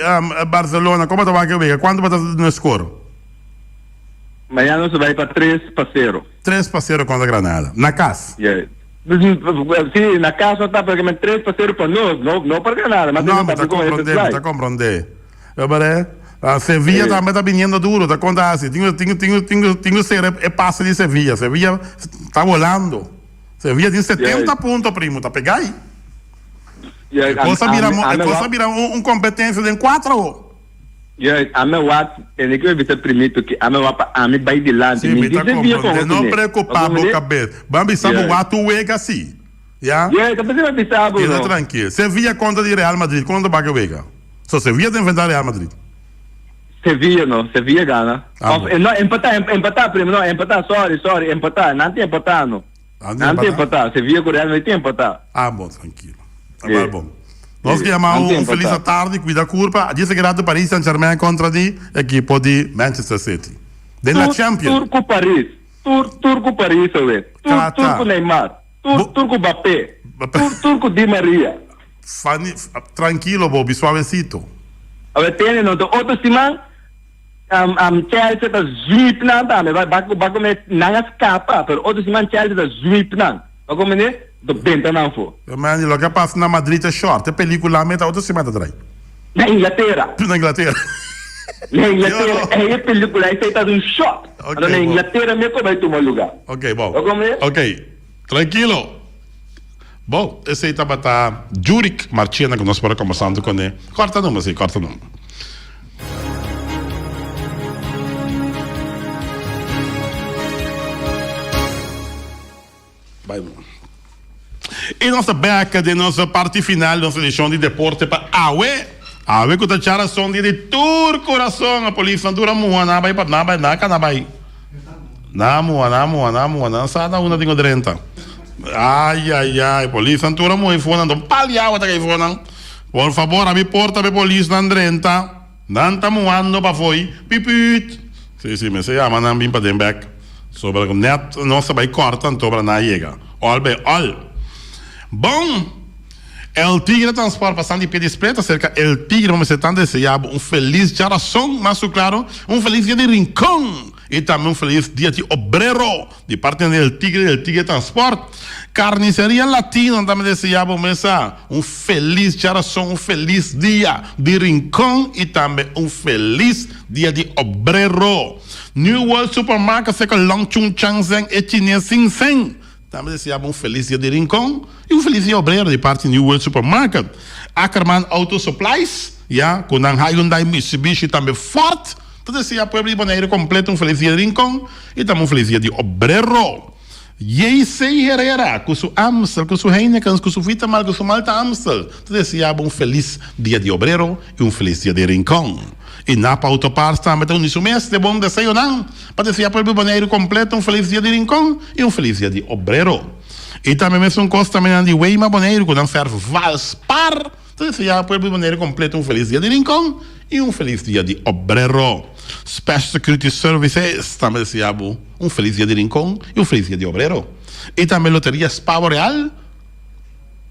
Barcelona, como vai que ver? Quanto vai no score? Amanhã nós vai para 3-0. 3-0 contra Granada. Na casa? Sim, na casa está praticamente 3-0 para nós, não para Granada. Mas não, está compreendendo. Sevilla também está vindo duro, está contando assim. Tenho que ser passe de Sevilla. Sevilla está volando. Sevilla tem 70 pontos, primo, tá pegar aí. Cosa vira competência de 4. A minha watch, tem que ver primeiro que a minha watch, a minha vai de lá. Sim, me tá comprando. Não preocupar, boca aberta. Vamos saber o ato uega assim. Já? Tá pensando que sabe, não? Tranquilo. Sevilla contra de Real Madrid, quando vai que uega? Só Sevilla tem que enfrentar Real Madrid. Sevilla não, Sevilla gana. Não, empatar, primo, não, empatar, sorry, empatar, não tem empatar, não. Não tem empatar, Sevilla com Real não tem empatar. Bom, tranquilo. Agora bom. Nós chamamos feliz tarde, cuida a curva. Disse que era do Paris Saint-Germain contra a equipe de Manchester City. Na Champions. Turco Paris, Turco Neymar, Turco Mbappé, Turco Di Maria. Tranquilo, Bobby, suavecito. A ver, tem outro simão. Chelsea está sweep na também, vai comer não escapa, pero outro semana Chelsea está sweep na, vai comer do benta não for. Mas o que passa na Madrid é short, é película meta outra semana atrás. Na Inglaterra. Na Inglaterra é película aí está um short. Na Inglaterra me como vai tomar lugar. Ok, bom. Ok, tranquilo. Bom, esse aí estava Juric Marchena que nós estamos conversando com ele. Corta número, sim, corta número. E nossa beca de nossa parte final, nossa edição de deporte para Aue que está chara som de tur coração a polícia não dura mua na vai para na vai na cana vai na mua na sada uma tenho 30 ai polícia não dura mua fona não paliava tá que fona por favor a mi porta a polícia não 30 não tá muando para foi pipit sim me se chama não vim para den back sobre o net nossa vai corta então para na chega all bom, el Tigre Transport passando de Piedras Pretas, cerca el Tigre, vamos estar deseando feliz geração, mas claro, feliz dia de Rincón. Y también un feliz día de obrero de parte del Tigre Transport. Carnicería Latino también deseamos mesa un feliz charazón, un feliz día de rincón y también un feliz día de obrero. New World Supermarket se con Long Chung Chang Zeng e Chine Sing Seng. También deseamos un feliz día de rincón y un feliz día obrero de parte de New World Supermarket. Ackerman Auto Supplies, ya, con Hyundai, Mitsubishi, también Ford. Entonces decía Pueblo y Bonaire completo un feliz día de rincón y también un feliz día de obrero. J.C. Herrera, con su Amstel, con su Heineken, con su Vitamal, con su Malta Amstel. Entonces decía un feliz día de obrero y un feliz día de rincón. Y Napa Autoparts también un mes de buen deseo, ¿no? Para decir Pueblo y Bonaire completo un feliz día de rincón y un feliz día de obrero. Y también me son cosas también de Weima Bonaire con un servo Valspar. Entonces decía Pueblo y Bonaire completo un feliz día de rincón y un feliz día de obrero. Special Security Services, también deseamos un feliz día de rincón y un feliz día de obrero. Y también Loterías Pavo Real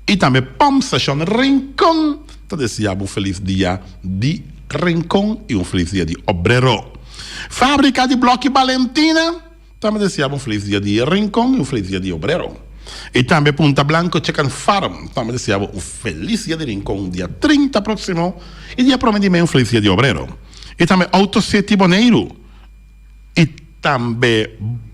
y también Pump Station Rincón. Entonces deseamos un feliz día de rincón y un feliz día de obrero. Fábrica de Bloque Valentina, también deseamos un feliz día de rincón y un feliz día de obrero. Y también Punta Blanco Chicken Farm, también deseamos un feliz día de rincón, día 30 próximo, y día prometime un feliz día de obrero. Y también Auto City Bonaire, y también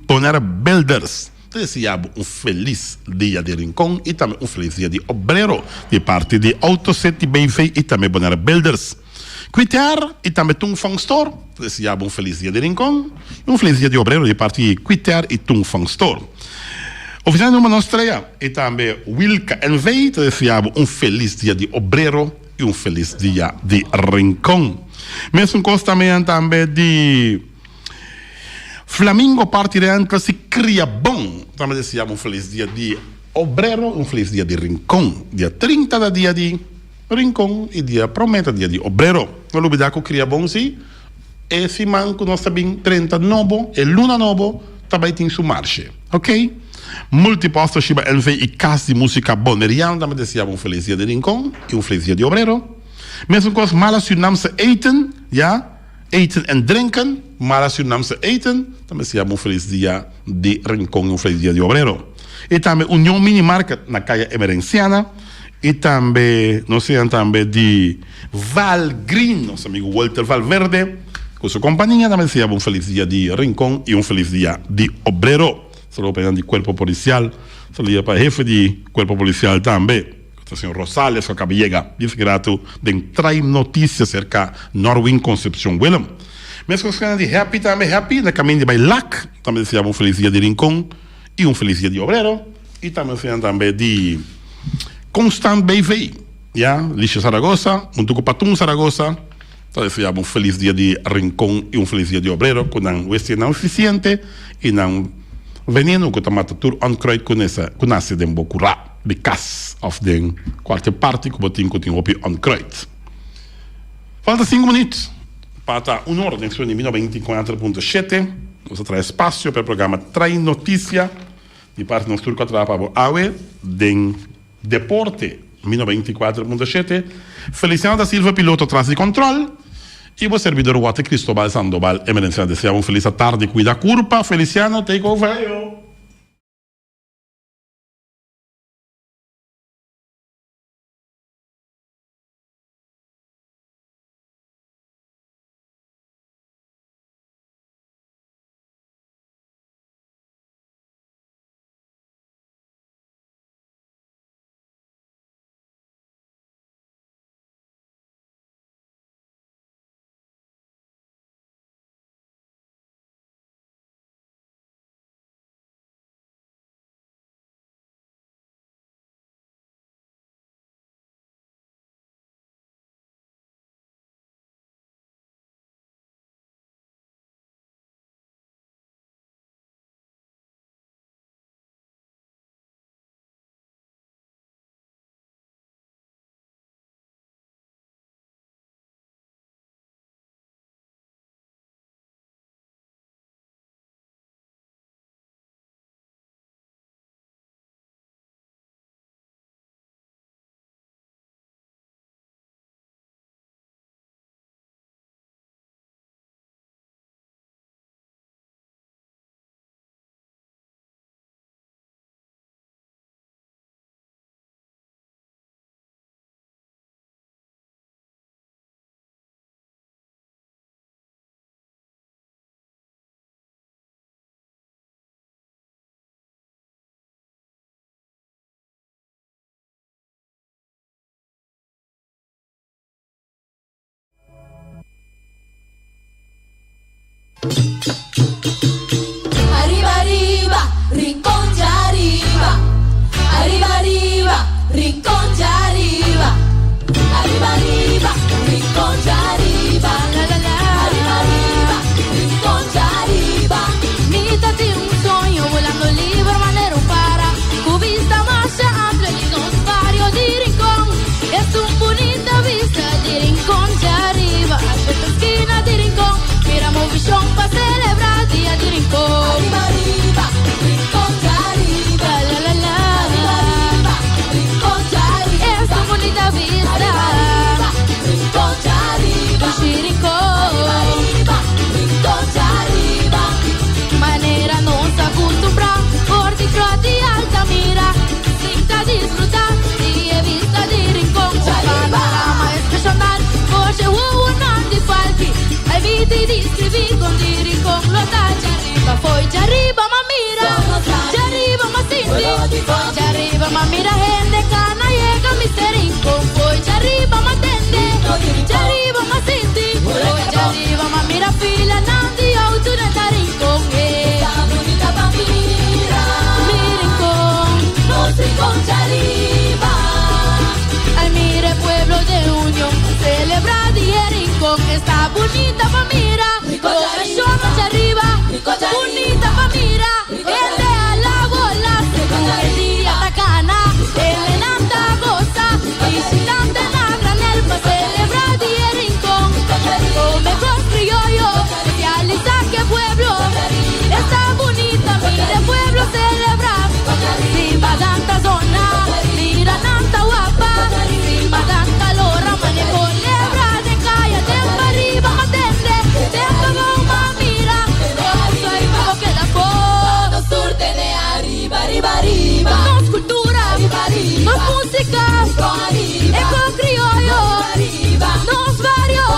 Bonaire Builders, deseamos un feliz día de rincón y también un feliz día de obrero, de parte de Auto City BV y también Bonaire Builders. Quitter y también Tung Fong Store, deseamos un feliz día de rincón y un feliz día de obrero, de parte de Quitter y Tung Fong Store. Oficina número Nostrea y también Wilka NV, te deseamos un feliz día de obrero y un feliz día de rincón. Me es un cosa también de Flamingo Partirantes y Criabón. También deseamos un feliz día de obrero y un feliz día de rincón. Día 30 de día de rincón y día promete día de obrero. No lo olvides que Criabón sí. Esse manco nós sabemos 30 novo, e luna novo, também tem sua marcha. Ok? Multiposto Shiba NV e Casa de Música Boneriana, também deseamos um feliz dia de rincón e um feliz dia de obrero. Mesmo com as malas Surinaamse eten, ja? Eten en drinken, malas Surinaamse eten, também deseamos um feliz dia de rincón e um feliz dia de obrero. E também União Mini Market na Calle Emerenciana, e também, nós temos também de Val Green, nosso amigo Walter Valverde, com sua companhia, também deseamos um feliz dia de rincón e um feliz dia de obrero. Saludos para el cuerpo policial, saludos para el jefe del cuerpo policial también, el señor Rosales, acá llega, dice grato, de traer noticias acerca de Norwin Concepción Willem. Me escuchan de Happy también, Happy, de camino de Bailac, también deseamos un feliz día de rincón y un feliz día de obrero, y también deseamos también de Constant BV, ya, Licia Zaragoza, Montuco Patún Zaragoza, deseamos un feliz día de rincón y un feliz día de obrero, con un cuestión eficiente y un veneno que tomata tur onkruid kunase den bokura because of den quarta parte que botin que tem op onkruid. Falta 5 minutos para uma hora de 24.7. Nós traz espaço para o programa Trai Notícia de parte nosso turco atrapado awe den deporte 24.7. Feliciano da Silva piloto atrás de control. E o servidor Wate Cristóbal Sandoval Emerencia deseja uma feliz tarde, cuida a curva. Feliciano, take over. Arriba, arriba, rincón ya arriba. Arriba, arriba, rincón ya arriba. Arriba, arriba, rincón ya arriba. La, la, la. Arriba, arriba, rincón ya arriba. Mítate un sueño volando libre, manera para. Cubista más amplia y nos varios de rincón. Es un bonita vista de rincón ya arriba. Hasta tu esquina de rincón. Miramos visión para celebrar día de rincón. Arriba, arriba, rincón ya arriba. La, la, la. Arriba, arriba, rincón ya arriba. Es una bonita vista. Arriba, arriba, rincón ya arriba. Tushi rincón. Arriba, arriba, rincón ya arriba. Manera non se acostumbra. Por di croati Altamira. Sinta disfrutar. Die vista di rincón. Panorama excepcional. Voce non di falti. Ai viti di scrivi con di rincón. Lo sta già arriba. Poi già arriba ma mira. Già arriba ma senti. Poi già arriba ma mira. Gente cana llega mister rincón. Poi già arriba ma tende. Già arriba ma senti. Poi già arriba ma mira. Fila nandi auto da rincón. Sta bonita pa mira. Mi rincón. Nos rincón già arriba. Al mire pueblo de unión. Celebra di rincón. Esta bonita pa mira. Profesión hacia arriba. Bonita pa mira. Gente a la bola. El día tacana. Elenanta goza. Visitante na granel pa celebra di rincón. Come con criollo. Realiza que pueblo. Esta bonita mire pueblo celebra. Simba danta zona. Mira nanta guapa. Simba danta lora. Mane colebra de calle. Tempa arriba matende. Tempa goma mira. Soy como que la foto surte de arriba, arriba, arriba. Nos cultura. Arriba, arriba. Nos música. Con arriba. E con criollo. Arriba. Nos varios.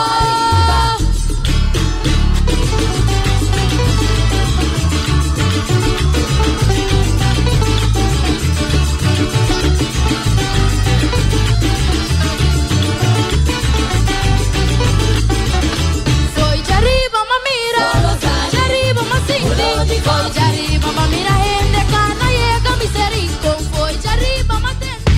Soy ya arriba ma mira. Ya arriba ma senti. Soy ya arriba ma mira. Gente cana llega mi rincón. Soy ya arriba ma tende.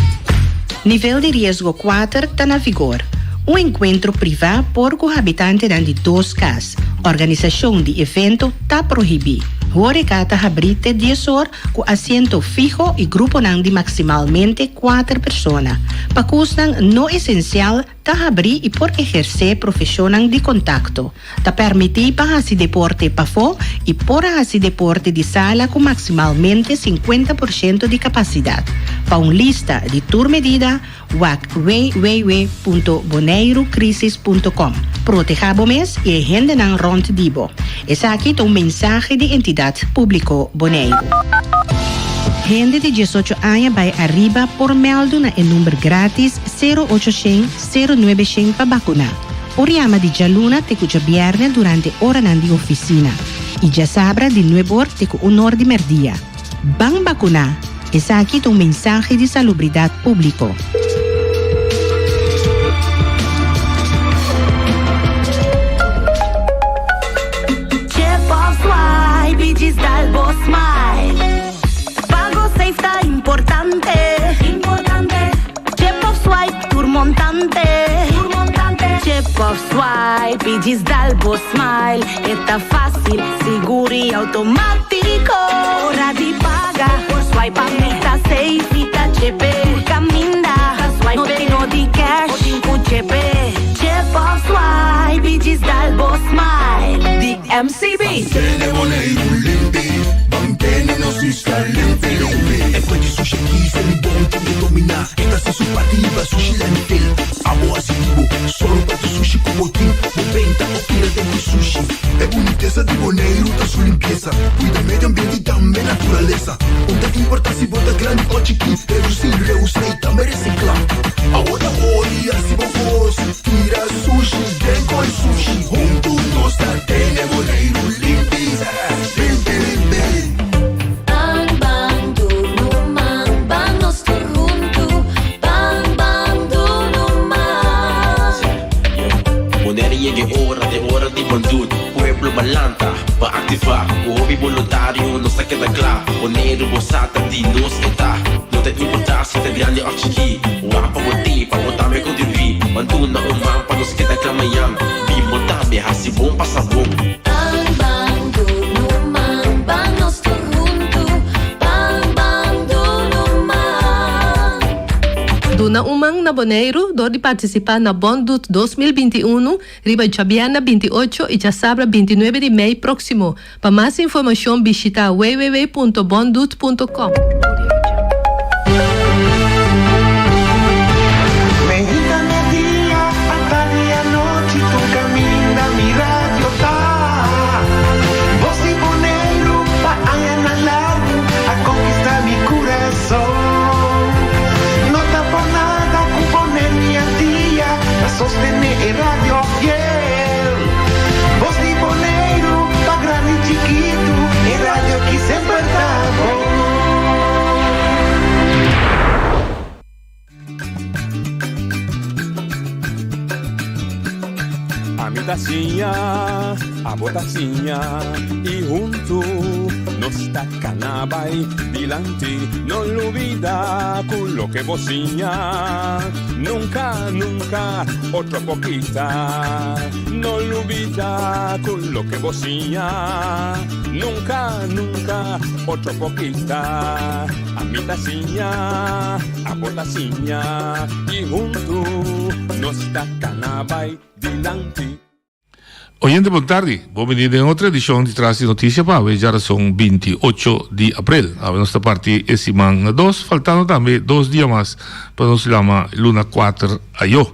Nível de riesgo 4 está na vigor. Um encontro privado por cohabitante de 2 casas. Organização de evento está proibido. Horecata abrite 10 horas com assento fijo e grupo de maximalmente 4 pessoas. Para custam não essencial, está abrir e por exercer profissional de contacto. Está permitir para se deporte para fora e por se deporte de sala com maximalmente 50% de capacidade. Para uma lista de tour medida, www.boneirocrisis.com. Protejamos e agenda nan rond dibo. Essa aqui é mensagem de entidade público Boneiro. Gente de 18 anos vai arriba por meldo na número grátis 0800-0900 para vacinar. Oriama de Jaluna te cuja viernes durante hora de oficina. E já sabra de 9 horas te honor de merdia. Van vacinar. Essa aqui é mensagem de salubridade público. Diz Dalbo Smile. Pago safe tá importante. Chip of swipe, tour montante. Chip of swipe, diz Dalbo Smile. Está fácil, seguro e automático. Hora de pagar, por swipe a meta safe e tá chip. Por caminda, swipe no tino de cash, o chip. Chip of swipe, diz Dalbo Smile. The MCB. E poi sushi chi se li buon che domina. Esta se supativa sushi lentil. Amo asibo, solo para sushi como team. 90 o kilo de sushi. É boniteza de Boneiro, tá sua limpeza. Cuida meio ambiente e também natureza. Onde que importa se bota grande ou chiquinho. Reduzir, reusar e também reciclar. Agora olha se vos tira sushi, vem com sushi. Junto nós tá tem Boneiro limpeza. Limpe, limpe. Llegue hora de bondad, pueblo Balanta, para activar, o hobby voluntário, não se queda claro. O negro, boçata, de nos está. Não tem importância, tem grande artigo. O apa, botei, para botar me contribuir. Mantuna, man, para não se queda clamayam. Bim, botar me, hasi bom, passa bom. Bang bang duluman, bang nos junto. Bang bang duluman. Duna umang na Boneiro, dor de participar na Bondut 2021, riba Chabiana 28 e Chasabra 29 de maio próximo. Para mais informação, visita www.bondut.com. Sostener radio fiel. Voz de Boneiro, pa grande e chiquito, e radio que sempre tá bom. A midacinha, a botacinha, e junto nos tacanabay dilante, no olvida con lo que vocinha. Nunca, nunca, otra poquita, no olvida con lo que vocinha. Nunca, nunca, otra poquita, a midacinha, a botacinha, y junto nos tacanabay dilante. Oyente, boa tarde. Bienvenido en otra edición de Tras de Noticias para hoy. Ya son 28 de abril. A nuestra parte es semana 2, faltando también 2 días más para nos llama Luna 4 ayo.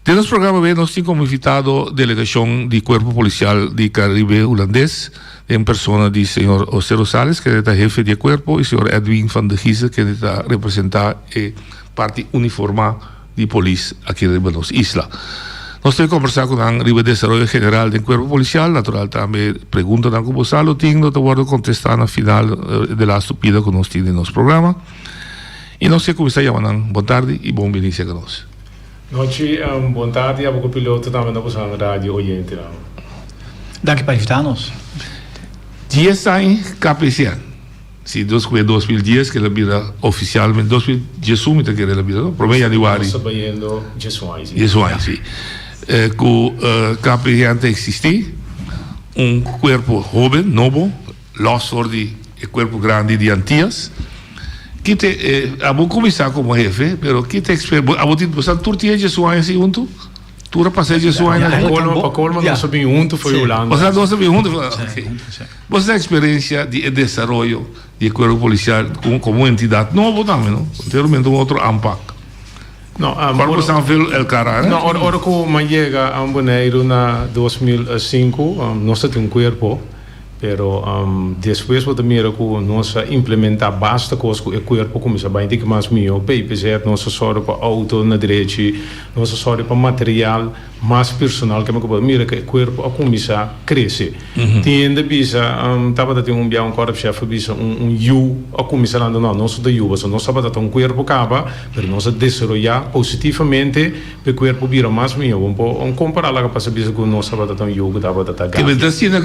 De nuestro programa nos tiene como invitado delegación del Cuerpo Policial de Caribe Holandés, en persona del señor José Rosales, que es el jefe de cuerpo, y el señor Edwin van de Giese, que representa parte uniformada de policía aquí en Buenos Islas. Nós temos conversado com o nível de desenvolvimento general do Corpo Policial, natural também pergunta da como salo tem, não te vou contestar na final da estupida que nós temos no nosso programa. E nós temos começar chamando boa tarde e bom início a nós. Noite, boa tarde, a pouco piloto também na posição da rádio oyente. Dank je por invitarnos. 10 anos KPCN. Se 2010 que ela vira oficialmente 2018 que ela vira, no? Por meio januário. Estamos trabalhando 10 anos. 10 anos, sim. Com KPCN existe corpo jovem, novo, logo de corpo grande de Antillas, que te vou começar como jefe, mas que te experiência, a você você turtia 10 anos junto? Tura passei 10 anos. Para Colma nós sabemos junto foi Holanda. Você nós sabemos junto. Okay. Você tem experiência de desenvolvimento de corpo policial como entidade nova também, não? Anteriormente outro ANPAC. No, Corpo San Phil El Cara. No, ahora como llega a Boneiro na 2005, nós temos cuerpo, pero depois wat meer ko nós implementar basta coisa que o cuerpo começa bem que mais mio, PPZ nós sorte para auto na direita, nós sorte para material mais personal que me ko mira que o cuerpo a começa a crescer. Tiende bisa tava da bião corpo chefe bisa you a começar andando nós do you, nós sabe da cuerpo capa, pero nós desenvolver positivamente o cuerpo vira mais mio, comparar lá para bisa com nós sabe da you que tava da que me assim o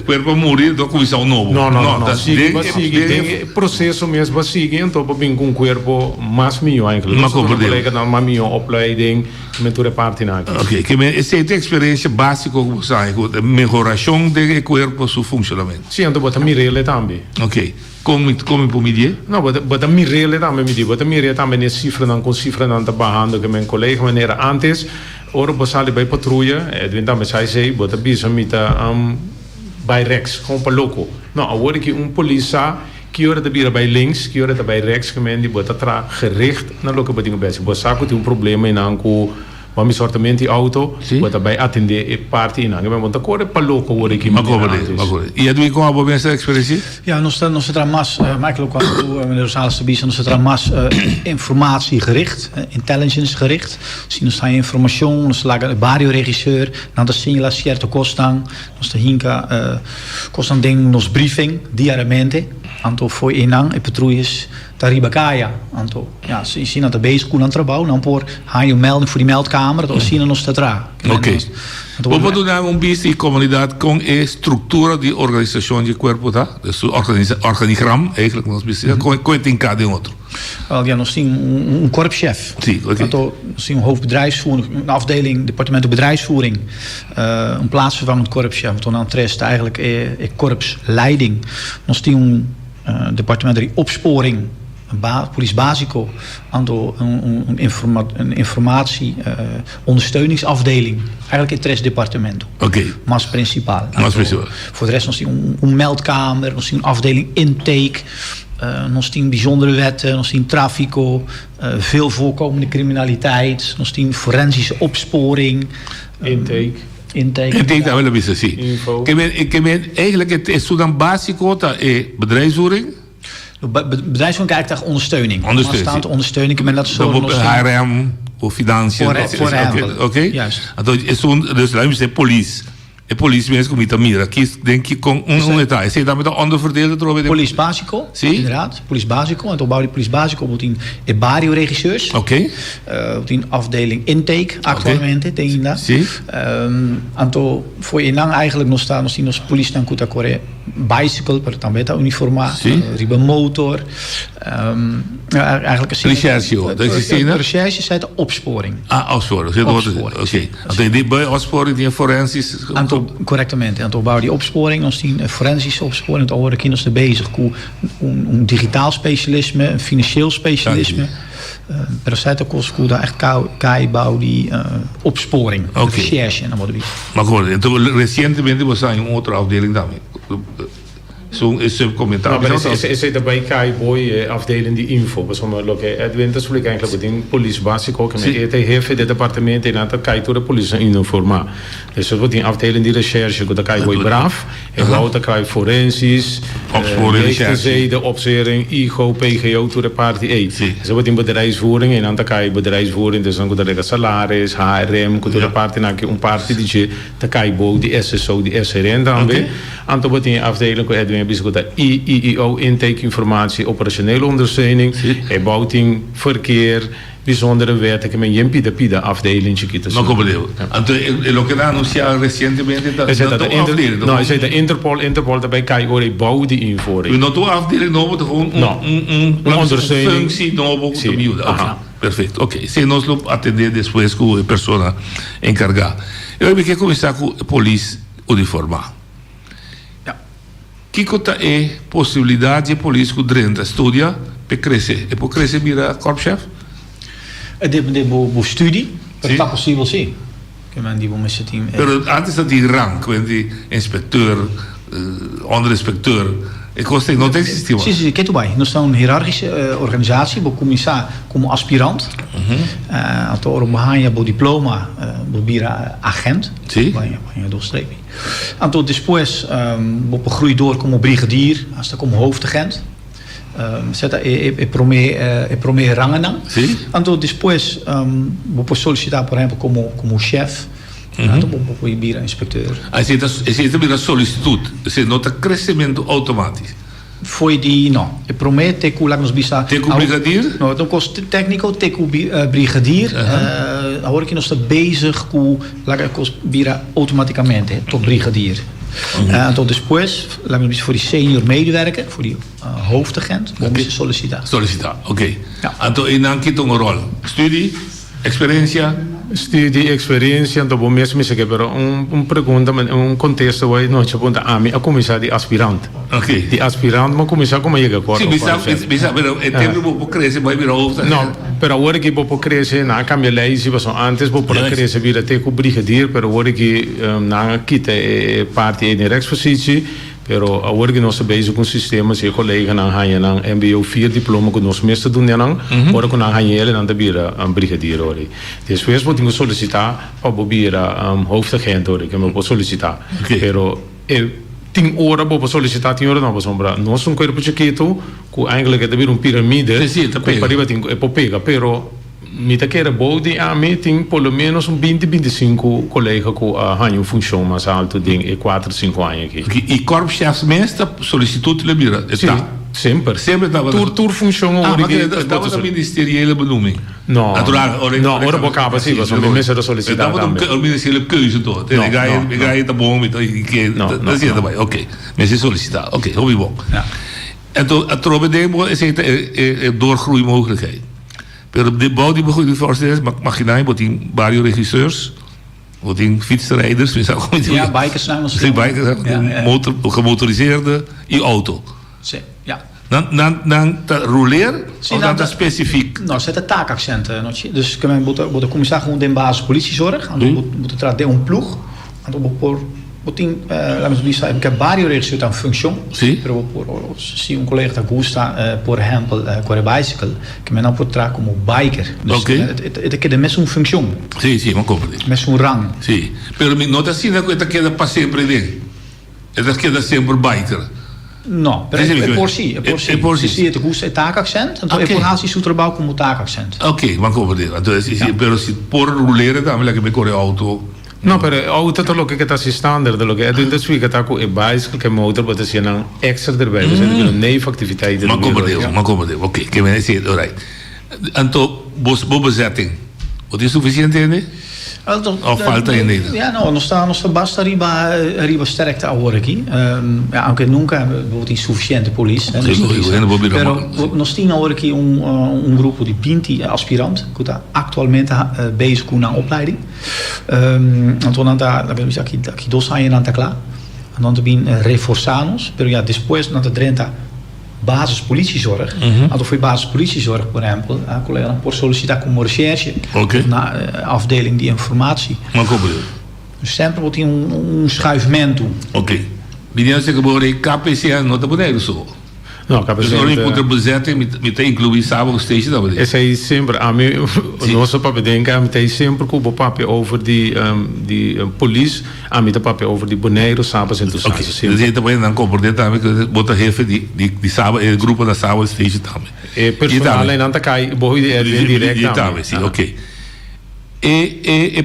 corpo morrer do comissão novo. Não. Sigue processo mesmo vai seguir, então para vir com um corpo mais mio eigenlijk. Mas como colega na mio opleiding mentoren parte na. Ok, que essa é a experiência básica que você tem, melhoração do corpo seu funcionamento. Sim, então bota mirele também. Ok. Como por medir? Não, bota mirele também medir. Bota mirele também é cifra não com cifra não tá barrando que meu colega maneira antes. Ora passali bij patrouille, Edwin também zei, bota bisa mita bij rechts, gewoon per loco. Nou, hoor ik een politie que ora de bira bij links, que ora de bij rechts, gemeen die bota tra gericht naar loco bedingen bij. Bota saco tem problema in anco, maar mi sortimento auto, bota bij atender e parte in anco, want acorda per loco hoor ik maar e Edwin com a boa experiência? Ja, nos tra mas, Michael ook al meneer Rosales te bieden, nos tra mas informatie gericht, intelligence gericht. Si nos tra informação, nos laga barrio regisseur, na da signala certo costan, nos tra hinka costan ding nos briefing diariamente. Anto foi inang e patrulhas Taribakaya. Anto, ja, ze zien dat de bezig aan het trabajo. Dan voor haar je melding voor die meldkamer. Dat zien nog staat raar. Oké. Wat doen nou een beetje die comunidade con structura die organisatie de cuerpo da? Dus organigram eigenlijk nog beetje. Kon in cada outro. Wel, ja, nog zien een korpschef. Zie, oké. Nog zien een hoofdbedrijfsvoering, een afdeling, departement bedrijfsvoering, een plaatsvervangend korpschef. Toen aan het rest eigenlijk korpsleiding. Nog zien een departement die opsporing. Police Basico, een informatie ondersteuningsafdeling. Eigenlijk het tres departamento. Oké. Mas principal. Principal. Voor de rest nog een meldkamer, nog een afdeling intake, nog een bijzondere wetten, nog een trafico, veel voorkomende criminaliteit, nog een forensische opsporing. Intake, dat willen we zien. Ik ben eigenlijk het is dan basico dat bedrijfsvoering. Bedrijfsvoering kijkt tegen ondersteuning. Ondersteuning. Men dat zo. HRM of financiën. Oké. Juist. Dus laten we zeggen police. De politie mensen komen te mira. Kies denk je kon detail. Zie je dat met de onderverdeelde erover? Police Basico. Zie? Inderdaad. Police Basico. En toen bouw die Police Basico moet in barrio regisseurs. Oké. In afdeling intake actualmente denk dat. Zie. En toen voor je lang eigenlijk nog staan als politie dan kunt accorre bicycle per tambeta uniforma. Riba motor. Eigenlijk een recherche. Dat is het. Recherche zei de opsporing. Opsporing. Oké. En die bij opsporing die forensisch. Correctamente. En toen bouw die opsporing, ons die forensische opsporing, dan worden kinderen er bezig. Een digitaal specialisme, een financieel specialisme. Per se kost daar echt bouw die opsporing, recherche en dan wordt het. Maar goed, recentemente was er een andere afdeling daarmee. Zo'n subcommentaar. Maar is het daarbij Kai-boy afdeling die info? Bijvoorbeeld, Edwin, dat is eigenlijk wat in police basic ook. En het heeft het departement in dat Kai door de politie in informa. Dus dat wordt in afdeling die recherche, dat Kai-boy braaf. En Wouter Kai forensisch, de opzering, IGO, PGO, to de party 8. Dus dat wordt in bedrijfsvoering en dan Kai bedrijfsvoering, dus dan wordt er salaris, HRM, to de party, een party die de Kai-boy, die SSO, die SRN dan weer. En dan wordt in afdeling Edwin dat IIO, intake informatie, operationele ondersteuning, bouwting, verkeer, bijzondere wetten, met een pida afdeling. Maar kom maar en lo que han anunciado recientemente dat de Interpol daarbij kan je bouw die invoering. We noto afdeling no gewoon een ondersteuning functie no perfecto. Oké, se nos lo atender después con persona encargada. Eu vi que começar com police uniformada. Kiko ta possibilidade de polícia que drenta estudia para crescer. E para crescer vira korpschef? De studie, dat is possível sim. Que man die met zijn team. Pero antes dat die rank, die inspecteur, onderinspecteur, ik was tegen nog existieva. Sim, que tu vai. Nós estamos hierarchische organisatie, bo começar como aspirant. Ator bahaya bo diploma, bo bira agent. Sim. Bahaya doorstreepje. En depois op groei door como brigadier, als dat como hoofdagent. Primeiro rangen dan. En depois op solicitar por exemplo como chef. Op bira inspecteur. Esse também solicitude, se nota crescimento automático. Foi die não. Eu prometo que lá nos bisa. Teco brigadier? Não, então cost técnico teco brigadier. Agora que nós está bezig com lá cost bira automaticamente tot brigadier. En depois lá nos bisa voor die senior medewerker, voor die hoofdagent, om te solliciteren. Oké. Então in dan kito een rol. Studie, experiência. Studie, experiência, então bom mesmo se quebra pergunta, contexto vai não te pergunta a mim a começar de aspirante. Ok. De aspirante, mas começar como chega agora. Sim, bisa, pero el tempo vou crescer, vai virar hoofd. Não, pero agora que vou crescer na cambia lei, se você antes vou para crescer vira ter com brigadier, pero agora que na quita parte in rechtspositie. Pero agora que nós estamos bezig com sistemas, e collega na hanha na MBO 4 diploma que nós mesmo doen na, agora que na hanha ele na bira brigadier ori. Depois vou ter que solicitar para bira hoofdagent ori, que me vou solicitar. Pero tem hora vou solicitar, tem hora não vou sombra. Nós corpo chiquito, que eigenlijk é vir piramide, com pariba tem pega, pero mita kera bodi a meeting pelo menos 20-25 collega's que hanno função mais alto ding e 4-5 anos aqui. E korpschefs meeste solicitude le bira. Sempre. Sempre dat was... Tour funciona dat was een ministeriële benoeming. No, ora bocaba sì, sono mensen de sollicitati. Dat was een ministeriële keuze toch? Ik ga je te boom met dat zit erbij. Oké. Mensen solliciteren. Oké, hobby bon. En het probleem is een doorgroeimogelijkheid. Pero de bouw die begonnen voorstellen, mag je naar botin barrio regisseurs, botin fietsrijders, ja, bikers zijn ons. Bikers, gemotoriseerde in auto. Ja. Dan rouleren of dan specifiek? Nou, zet taakaccenten. Dus kunnen we de commissaris gewoon de basispolitiezorg, dan moet het de een ploeg, dan Botin, laten we zeggen, que barrio regisseur een functie. Sim. Se um colega está gosta, por exemplo, com a bicycle, que men não pode trazer como biker. Dus het é de mesma função. Sim, mas como? Mesmo rang. Sim. Pero não está assim, que queda para sempre dele. Het queda sempre biker. Não, é por si. É por si. Se het gosta é taakaccent, então é por razão se o trabalho como taakaccent. Ok, mas como? Então, se por roleren, dan wil ik met een auto. No, pero auto todo lo que está standaard, lo que é dentro suica tá com bicycle que motor, but assim não extra erbij, dus het is een nevenactiviteit. Maar kom maar, oké, que me dice, alright. Então, bezetting, wat is suficiënt in? Of falta in Nederland? Ja, no, nós está basta arriba sterkte agora aqui. Ja, aunque nunca wordt insuficiente police. Pero nós temos agora aqui grupo de 20 aspirantes que está atualmente bezig com a opleiding. Então aqui 2 anos não está claro. Então também reforçamos, pero ja, depois não está 30 basispolitiezorg. Als voor basispolitiezorg, por exemplo, a collega por solicitar como recherche na afdeling die informatie. Maar kom je? Dus sempre wordt schuifamento. Oké. Binnen ze geboren KPC não está bonito zo. Não, dus não encontra bezetting met incluir sábado station dat we. Esse aí sempre a mim nosso papel denken, met sempre com papel over die police, a mim papel over die Bonaire sábado en Oké. Dus je também dan comportar também que bota jefe die sábado el grupo da sábado station também. Personal alleen aan te kijken, boy direct também. Sim, oké.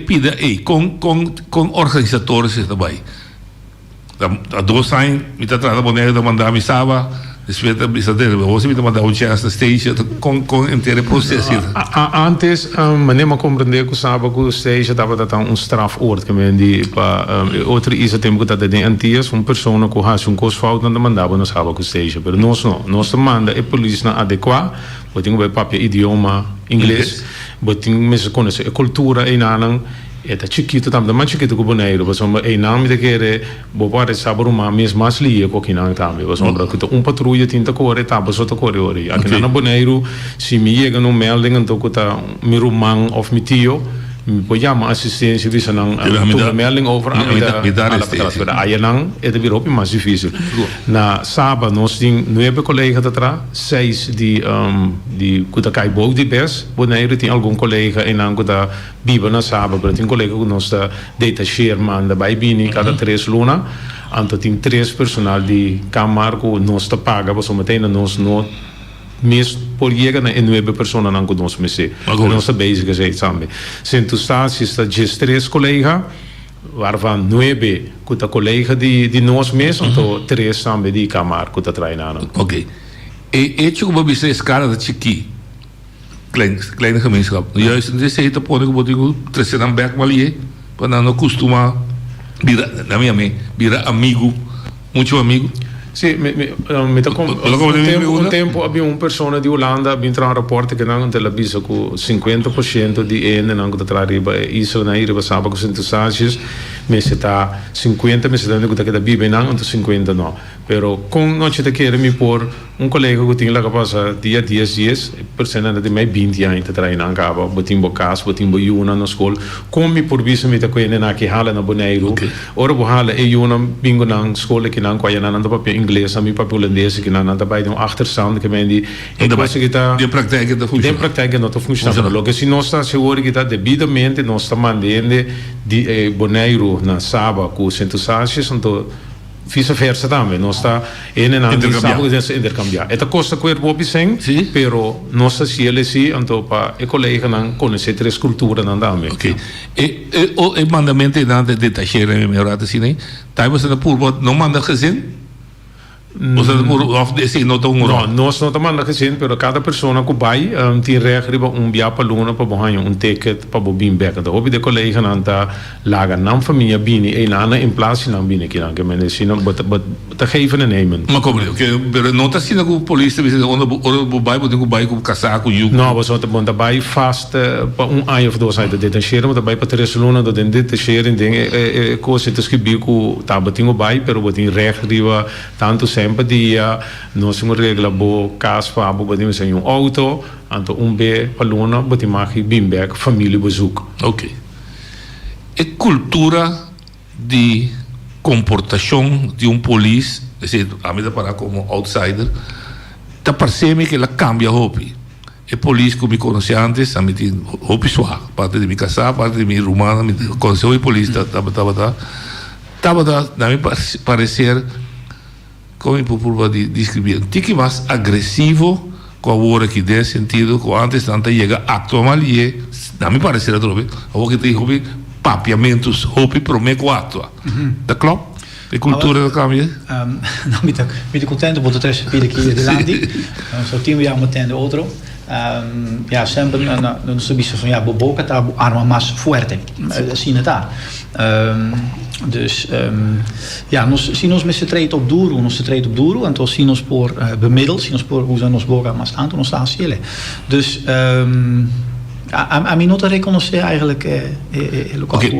Pida com organizadores erbij. Dat 2 anos, met dat trabalho Bonaire da mandar mi sábado. Después você me mandar chance stage com inteiro processo. Antes, meneer me compreender que sabe que o stage estava dando strafoord que men die outra is tempo que tá de antias pessoa que faz cosfout não mandava no sabe que o stage, pero nós manda a polícia na adequar, botinho vai papel idioma inglês, botinho mesmo conhecer a cultura e nanan. Eta chiquito também, mas chiquito com Bonaire, mas é nome de que bopare sabe uma mesma aslia com quem não também, mas que patrulha tinta corre, tá, mas outra corre ori. Aqui na Bonaire, se me chega no melding então que tá meu irmão ou meu tio, me chama assistência visa não, melding over a mida, aí não é de vir op mais difícil. Na sábado nós temos 9 colegas atrás, 6 die que tá cai boog die best, Bonaire tem algum colega e não que tá vive na sábado, pero tem colega que nós tá detachar manda vai bini cada 3 luna, então tem 3 personal de câmara que nós tá paga, mas meteen nós não meest por llegar na 9 personas não conosco me sei. Nós tá bezig gezet samen. Sint tu staat is dat just 3 collega, waarvan 9 que tá colega de nós mesmo, então 3 samen die câmara que tá treinando. Oké. E chuva bisa escala da chiqui. Kleine gemeenschap. Juist in deze hete pone que botigo trazer aan berg malie, para não costuma na minha mãe, vira amigo, muito amigo. Sim, um tempo havia uma pessoa de Holanda vinha tra un rapporto che non te la bisa con 50% di ene non che tra riba Israel na riba saba con centosagis me se ta 50 me se ta que da bibe non und 50 no pero con noche te quiere mi por un colega que tinha la capasa dia 10 persona de mai 20 anni te tra in angaba botin bocas botin boyuna na school com mi por bisa me te ko ene na ki hala na Bonaire ora bo hala e yuna bingo na school que não kwaya na papel inglês a mi papel holandês que na daarbij doen achterstand que men die de praktijk dat funciona. De praktijk dat funciona. Lo que si no está seguro que está debidamente no está mandando de Bonaire na Saba com centosagis então vice-versa também. Não está em intercambiar. Esta costa que eu sim, pero não está se ele sim, então para o colega não conhece 3 culturas não também. Ok. O mandamento é nada de detachar em melhor assim, né? Tá você na pulva não manda gezin? Of esse não tão No, nós não estamos andando assim, pero cada pessoa que vai tem regra para via para luna para banhar ticket para bobin back. Então, hobby de collega nanta laga nam família bini e nana em place nam bini que não que medicina but geven en nemen. Maar kom maar, pero não está sendo que a polícia diz onde vai com casaco e não, você está bom vai fast para ano of 2 anos de detenção, mas vai para 3 luna de detenção em ding coisa que escrevi que tá batinho vai, pero batinho regra tanto sempre dia nós temos regra bo caso para batinho sem auto, anto B para luna batinho magi bim back família bezoek. Ok. É cultura de comportação de polícia, a mim para como outsider, tá percebe que ela cambia hobby. É polícia que me conhece antes, a mim tem hobby suave, parte de minha casa, parte de minha rumana, me conheceu a polícia, tava na mim parecer como eu posso descrever, tique mais agressivo com a hora que dê sentido, com antes tanta chega atualmente, na mim parecer outra o que tem hobby papiamentos, hobby prometo atua. Dat klopt? De cultuur cambia? Muito contente por ter recebido aqui de Landi. Só 10 jaar meteen de outro. Ja, sempre no serviço van ja, Boboca tá arma mais forte. Assim tá. Dus ja, nós met z'n tweeën op duro, en toen zien ons voor bemiddeld, zien ons voor hoe ze ons boga maar staan, toen ons staan cielen. Dus a mim não te reconhecer eigenlijk local. Ok,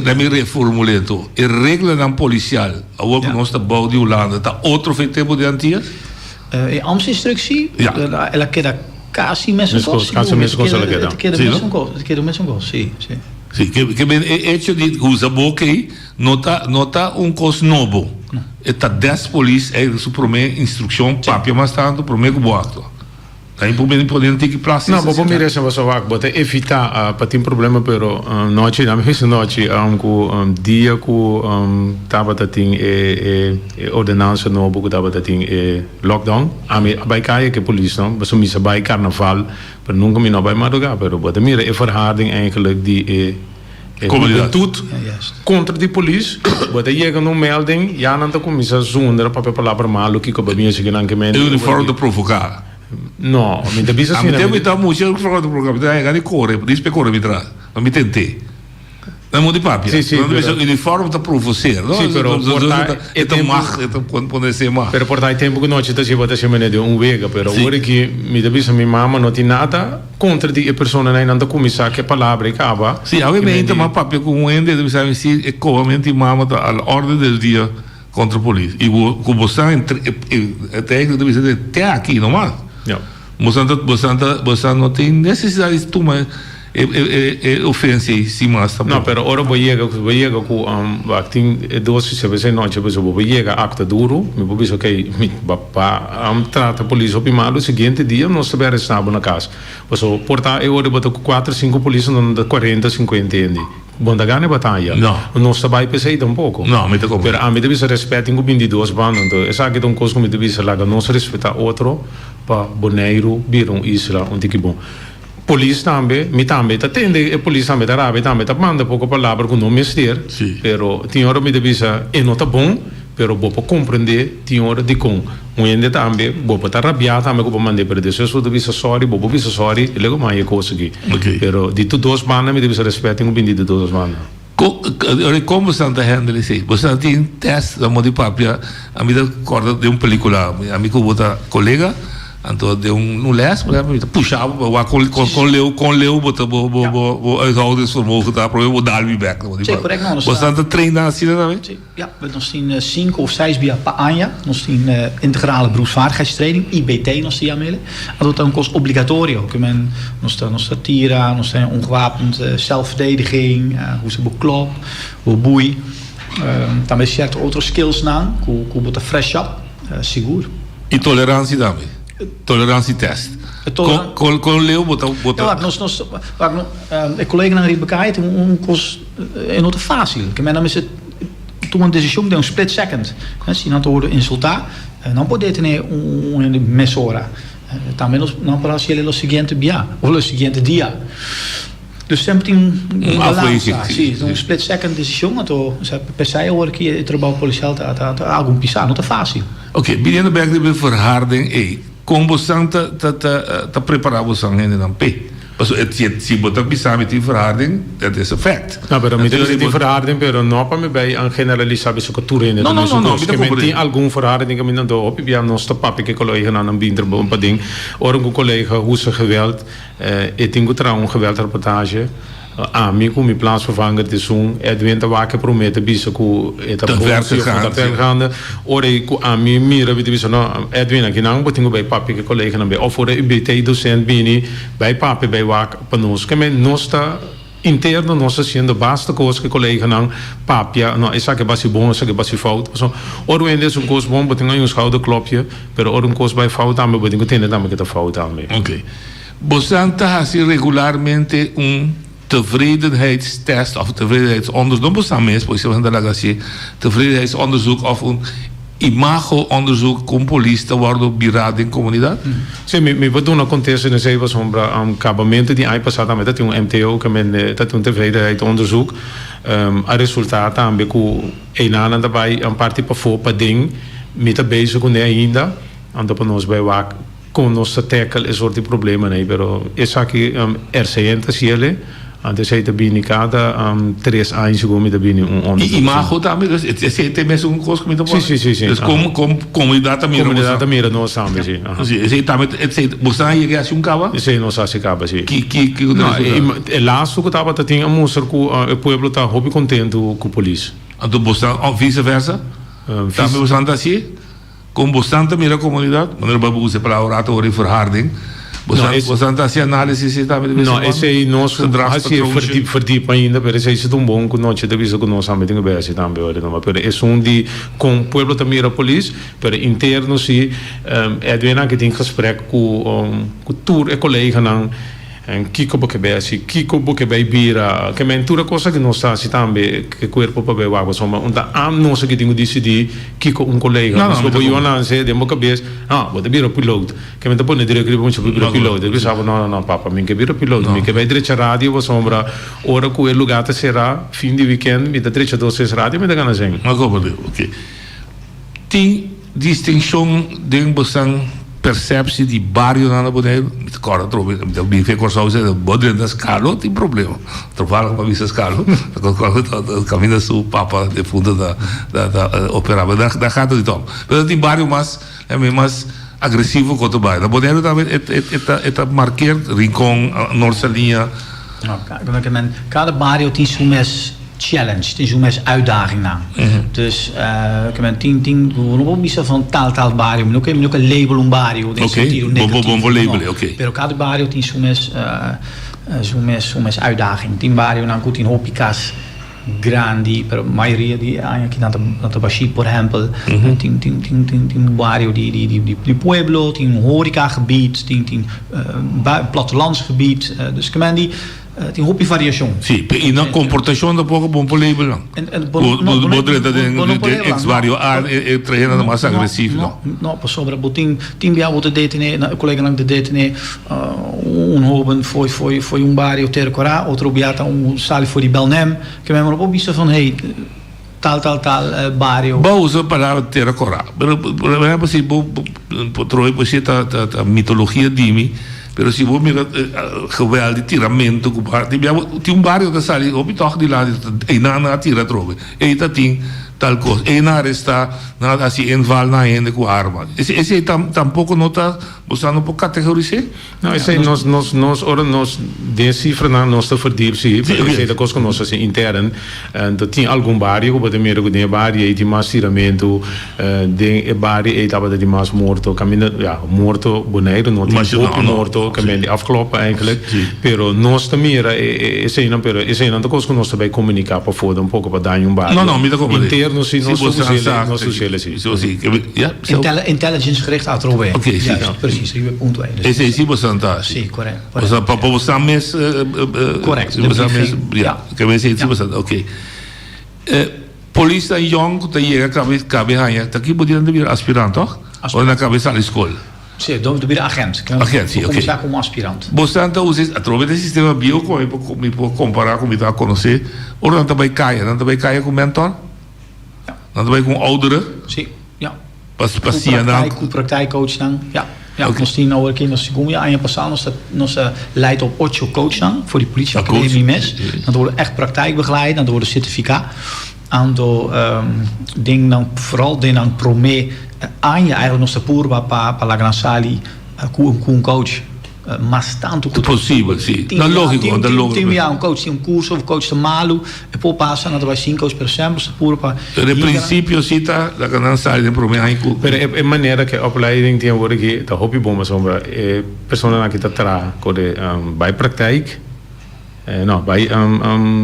let me reformular então. A regra não policial, a que nós está bom de Holanda, tá outro tempo de antigas? In ambtsinstructie, ela queda quase mesmo coisa. Queda mesmo coisa, sim. Sim, que bem hecho de usa boca aí, nota coisa novo. Eta 10 polícia é sua primeira instrução, papia mais tanto, primeiro boato. Daí podem ter que placer. Não, vou me deixar você vai botar evitar para ter problema, pero noite, na mesma noite, com dia que tava tem ordenança novo que tava tem lockdown, a mim vai cair que polícia não, mas missa vai carnaval, pero nunca me não vai madrugar, pero botar mira é verharding eigenlijk die tudo contra de polícia, botar chega num melding, já não tá começa zonder para palavra malo que com a minha seguinte que me. É uniforme de provocar. No, mi te bisa sina. Mi te mucho fuori del programma, dai, gani corre, dispe corre mi tra. Ma mi tentei. Non di papia. Sì, non però... il uniforme da provocare, no? Sì, però portai e te mag, e te pone se ma. Per portare tempo che noce si vota semene di un vega, però ora che mi te bisa mi mamma non ti nata contro di persone nei non come sa che palabra cava. Sì, ovviamente ma papia con un ende deve sapere sì e come mamma all'ordine del dia contro polizia. E come sta in tecnico deve essere te aqui, normal. Ja. Você não tem necessidade de tomar ofensa em cima dessa. Não, pero ora vou chegar com tem duas se não tipo vou chegar acta duro, me vou dizer que me papá trata a polícia op malo seguinte dia nós saber estar na casa. Você portar eu ora botar 4, 5 polícia não 40, 50 endi. Bom da gane batalha. Não se vai pensar tampouco. Não, me te compro. Pero a mim deve ser respeito com 22 bandos. Então, essa aqui é uma coisa que me deve ser lá, não se respeitar outro para Bonaire, Biron, Isla, onde que bom. Polícia também, me também, tá tendo a polícia também, tá rápido também, tá manda pouco palavra com não mister. Pero tinha hora me deve ser e não tá bom, pero vou para compreender, tinha hora de com. Ainda também, vou para rabiar também com para mandar para descer, só deve ser sorry, vou para ser sorry, e logo mais é coisa aqui. Pero de todos os bandas me deve ser respeito com de todos os bandas. Como você está handling isso? Você tem teste da modi papia, a mim recorda de uma película, a mim que bota colega, então de um les, puxava, com leu, bota as ordens vermogen daar, probeer we daar weer back. Você está treinando assim também? Ja, nós temos 5 of 6 via ANJA, nós temos integrale beroepsvaardigheidstraining, IBT nós temos aan en dat is ook obligatorisch. Nós tira, nós temos ongewapend zelfverdediging, hoe ze beklop, hoe boei. Também certo outros skills na, hoe bota fresh up, seguro. E tolerância também. Tolerantietest. Com leu botar. De collega naar die bekijkt, is not fácil. Que men is het toen een decisão de um split second. Se não te insultar, não pode ter meia hora. Também não para ser o seguinte dia ou o seguinte dia. Dus sempre tem afweging. Sim, um split second decision, então per se hoor que o trabalho policial tá algo pisar, não tá fácil. Oké, binnen de de verharding, combo sang te preparar o sang en dan p. Dus het moet bisa met die verharding, dat is een fact. No, pero mi dice die verharding, pero no para me bij aan generalisar so cultura in No, que menti algum verharding que me não do op, vi aan nostro papi que collega na een binder een paar ding. Or een collega hoe ze geweld, ik denk dat een geweld reportage. Ami com mi plaatsvervanger te zoen, Edwin te waken promete bisa ku eta gaande. Ore ku ami mira vit bisa no Edwin aqui não botingo bij papi que collega na bij of ore UBT docent bini bij papi bij wak panos que men nosta interno nossa sendo basta coisa que collega não papia no essa que basi bom essa que basi fout so ore when des um coisa bom botingo em schouder klopje pero ore um coisa bij fout aan me botingo tende dan me que fout aan me. Oké. Bosanta hasi regularmente tevredenheidstest of tevredenheidsonderzoek, dat bestaan meestal, tevredenheidsonderzoek of een imago-onderzoek com polícia worden birading comunidade? Sim, me vou dar uma contexto nesse aí sobre acabamento de ano passado também tem MTO que men dat een tevredenheidsonderzoek a resultaat também com een daarbij een parte para voor ding met bezig com ainda anda para nós bij wak com nossa tackle is soort problemen nee, pero essa aqui RCN ciele antes hij te binnen cada 3 anos como me te binnen onderzoek. Imago também, dus het tem mesmo um coisa com sim. Dus comunidade também. Comunidade também nós também sim. Esse também, esse você aí que um cava? Esse nós assim cava sim. Que é lá só que tava tem a mostrar que o povo tá hobby contento com a polícia. Então você vice-versa? Também você anda assim? Com bastante meer comunidade, wanneer we usa palavra over verharding. Bastante assim análise se também. Não, esse aí nós assim verdiep ainda, pero esse é tão bom que nós devemos que nós também temos bem assim também, olha, não, pero é de com pueblo também a polícia, pero interno se Edwin que tem gesprek com tour e collega não en kiko boke be asi kiko boke be bira que mentura cosa que não está assim também que corpo para be wago soma onda am não sei que tenho decidir kiko um colega não so eu não sei de boca be vou de bira piloto que me tá pondo direto que vamos bira piloto eu pensava não papa me que bira piloto me que vai direto rádio vou sombra hora que o lugar te será fim de weekend me dá direto 12 rádio me dá ganas de mas como ok tem distinção de bosang perceptie die barrio na Bonaire, met corre trobe, dat ben ik zou zeggen, Bonaire dat scalo, tem problema. Trovaram uma vista scalo, dat caminha su papa de fundo da operava, da gaat het niet om. Dat die barrio mais agressivo quanto bij. Dat Bonaire também het markeert Rincon, Noorderlinja. Cada barrio tem suas challenge, het is een uitdaging na. Dus ik ben 10 gewoon bisa van taal barrio, maar ook een label un barrio, bom label, oké. Pero cada barrio tem sumes uitdaging. 10 barrio na goed in hopicas grandi, pero maioria die aqui na Tabaxi, por exemplo, tem barrio die pueblo, tem horeca gebied, tem plattelandsgebied, dus ik ben die tem hobby variação. Sim, e na comportação da pouco bom label não. Bodre da ex vario treina mais agressivo. Não, por sobre botin biar bote detene, na colega lang de detene, hoben foi barrio ter cora, outro biata sali for die Belnem, que me lembro bisa van hey tal barrio. Bouza palavra ter cora. Pero se troi você a mitologia dimi. Pero se vou mirar geweld de tiramento tem barrio que sali op toch die laat na tira trove eta ting tal cosa na resta nada assim enval na ende com arma esse tampouco nota buscando um pouco categorizar não esse nós ora nós decifra na nossa verdieping esse da coisa que nós assim interno dat tem algum barrio que pode que tem barrio de mais tiramento de barrio etapa de mais morto caminho morto Bonaire não tem morto caminho de afkloppen eigenlijk pero nós também esse não da coisa que nós também comunicar para fora um pouco para dar barrio não me dá como interno sim nós sociale sim intelligence gericht aan Robert. Oké, sim. Precies, die punt 1. Esse é bastante. Sim, correto. Para você mesmo correto. Ja, que vai ser bastante. Ok. Polícia young, tá chega cabe hanha, tá aqui podendo vir aspirante, toch? Ou na cabeça da escola. Sim, do bir agent. Agent, sim, ok. Começar como aspirante. Bostante usa através do sistema bio me pode comparar com me tá conhecer. Ou não também caia com mentor? Não também com ouderen? Sim, ja. Passia dan. Praktijkcoach dan. Ja. Ja, okay. Ons die nou een als kom ja, en passaan ons leidt op 8 coach dan voor die politieacademie mes. Dan worden echt praktijkbegeleid, dan worden certificaat. Aantal dingen dan vooral dingen dan promé aan je eigenlijk nog de purba pa la gran sali com coach. Mas tanto que possível, sim. Na lógico, da lógico. Tem um coach, curso, coach de malu, e pô passa na vai 5% se purba. De princípio cita la gran sali de promé aí com. Pero é maneira que a opleiding tem agora que da hobby bomba sombra persona na que tá tra com de by praktijk. No, bij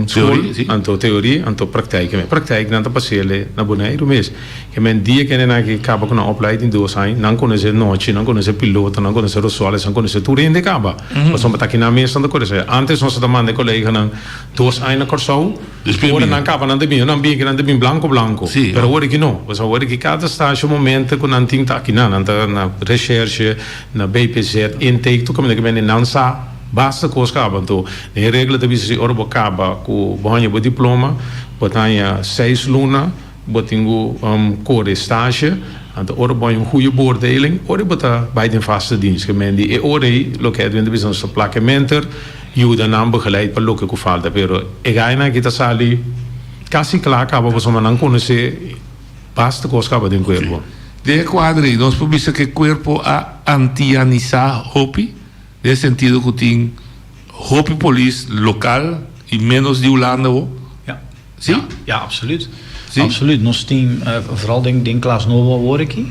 school, anto theorie, anto praktijk. Praktijk dan te passeren naar Bonaire mes. Je men die kennen na que acaba com a opleiding do zijn, dan kunnen ze noche, dan kunnen ze piloto, dan kunnen ze rosoales, dan kunnen ze toeren in de caba. Maar soms dat je na mensen dan kunnen ze. Antes ons de man de collega dan dos een corso. Dus worden dan caba dan de bin, dan bien dan de bin blanco. Pero hoor ik no. Was hoor ik cada stage momento com dan ting tak na recherche, na BPZ intake, tu komen ik ben in Nansa. Basta com os cabos, então, em regra de visita orbo caba com banho de diploma, botanha 6 luna, botingo core estágio, então orbo banho goede beoordeling, orbo bota bij de vaste dienst, que men die ore loket in de business plakementer, juda naam begeleid per loke ku falta, pero egaina kita sali quasi klaar caba was om aan conhecer basta com os cabos de corpo. De quadri, nós publica que corpo a antianizar hopi. Nesse sentido que tem hopi police local e menos de Holanda. Ja. Sim? Ja, absoluut. Sim? Absoluut. Ons team, vooral denk Klaas Nobel hoor ik hier.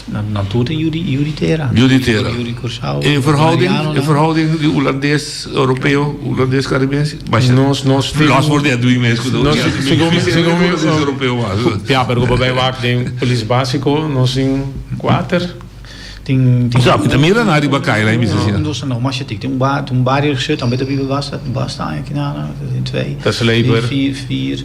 Dan doet hij Juditera. Judi Corsao. In verhouding de Holandees, Europeo, Holandees, Caribense. Nós worden het doen mensen goed. Nós Europeu. Ja, pero bij waar denk police básico, nós in 4. Sabe, também era na área bacana, lá em Mississippi. Nós não mais tem um barrio que também da Bíblia basta aqui na in 2. Dat is Leiber. 4.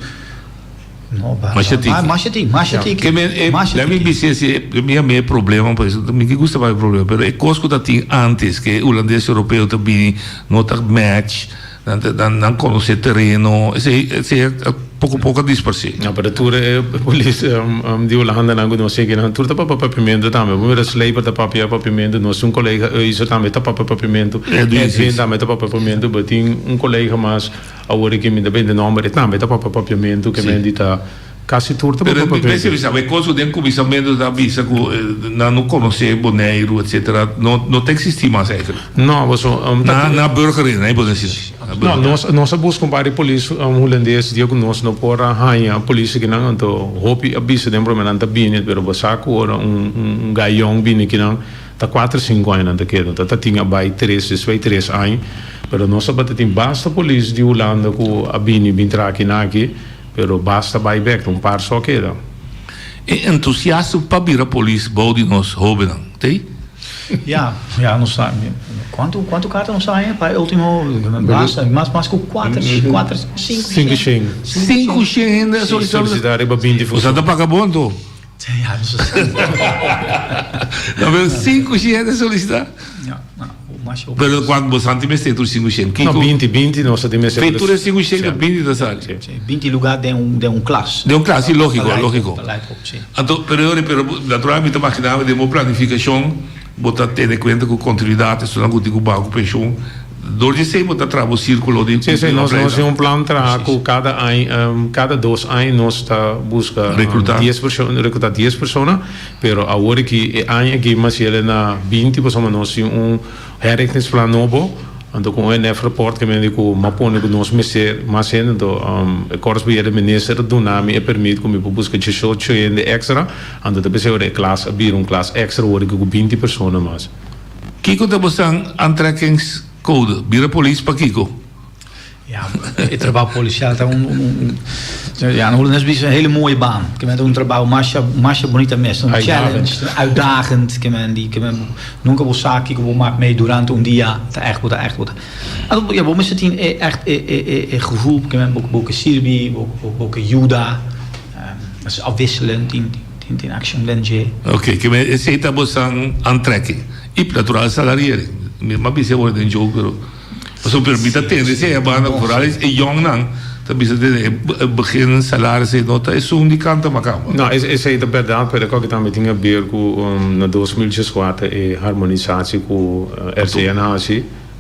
No, Machetik. Que me disse minha problema, pois me que gosta mais problema, pero é coisa que tem antes que o holandês europeu também não tá match. Dan conhecer terreno, é pouco dispersie. Ja, para tour police die Holanda dan não sei que não tour tapa papimento também. Vamos ver se leiber da papimento, nós colega isso também tapa papimento. Também tapa papimento, mas tem colega mas agora que me depende do nome, também tapa papimento que me dita quase tudo para o papel. Sabe, coisa de comissamento da visa que não conhecer Bonaire, etc. Não tem que existir mais eigenlijk. Não, mas na burgerin, né, pode dizer. Não, nós buscamos para a polícia holandês, dia que nós não por a polícia que não então hopi abisa de promenante bine, pero basaco ora gaiong bine que não tá 4-5 anos não que então tá tinha by 3 anos, pero nós sabemos tem basta polícia de Holanda com a bine bintra aqui pero basta buyback, paar só queda. E entusiasmo para vir a polícia, bode nos rouben, tem? Ja, não sabe. Quanto carta não sai para último basta, mas com 4, 5 ainda solicitar para 20 você tá pagando Ja, não sei. Não, 5 ainda solicitar. Pero quando você não tem mestrado 500, não 20 não você tem mestrado. Feitura 500 20 da sala. 20 lugar de classe. De classe, lógico. Então, pero naturalmente imaginava de uma planificação, botar ter em conta com continuidade, se não contigo banco pensão. Door de botar travo círculo de. Sim, nós temos plan trago cada 2 anos nós está busca recrutar 10 pessoas, pero agora que ano que mas ele na 20 pessoas nós temos herrichtingsplan novo, então com o NF report que me digo mapone que nós mas então corresponde minister do nome e permite como busca de show de extra, então da pessoa de classe abrir classe extra agora que com 20 pessoas mais. Que quando você aantrekkings code, bira police para Kiko. Ja, het trabalho policial tá ja, no Hollands is een hele mooie baan. Ik ben een trabalho masha bonita mesmo, een challenge, uitdagend, que men nunca vou saber que vou maak mee durante dia, tá echt goed. Ja, bom is het echt gevoel, que men boeken Sirbi, boeken Juda, dat is afwisselend in action lenje. Oké, que men zit daar aan aantrekking. e natural salariering. Maar bisa wordt een joke, pero zo permite atender se banda vooral is jong nang. Dat bisa de begin salaris e nota é zo'n die kant maar kan. Nou, is het verdade, pero que também tinha ver com na 2004 e harmonizatie com RCNH,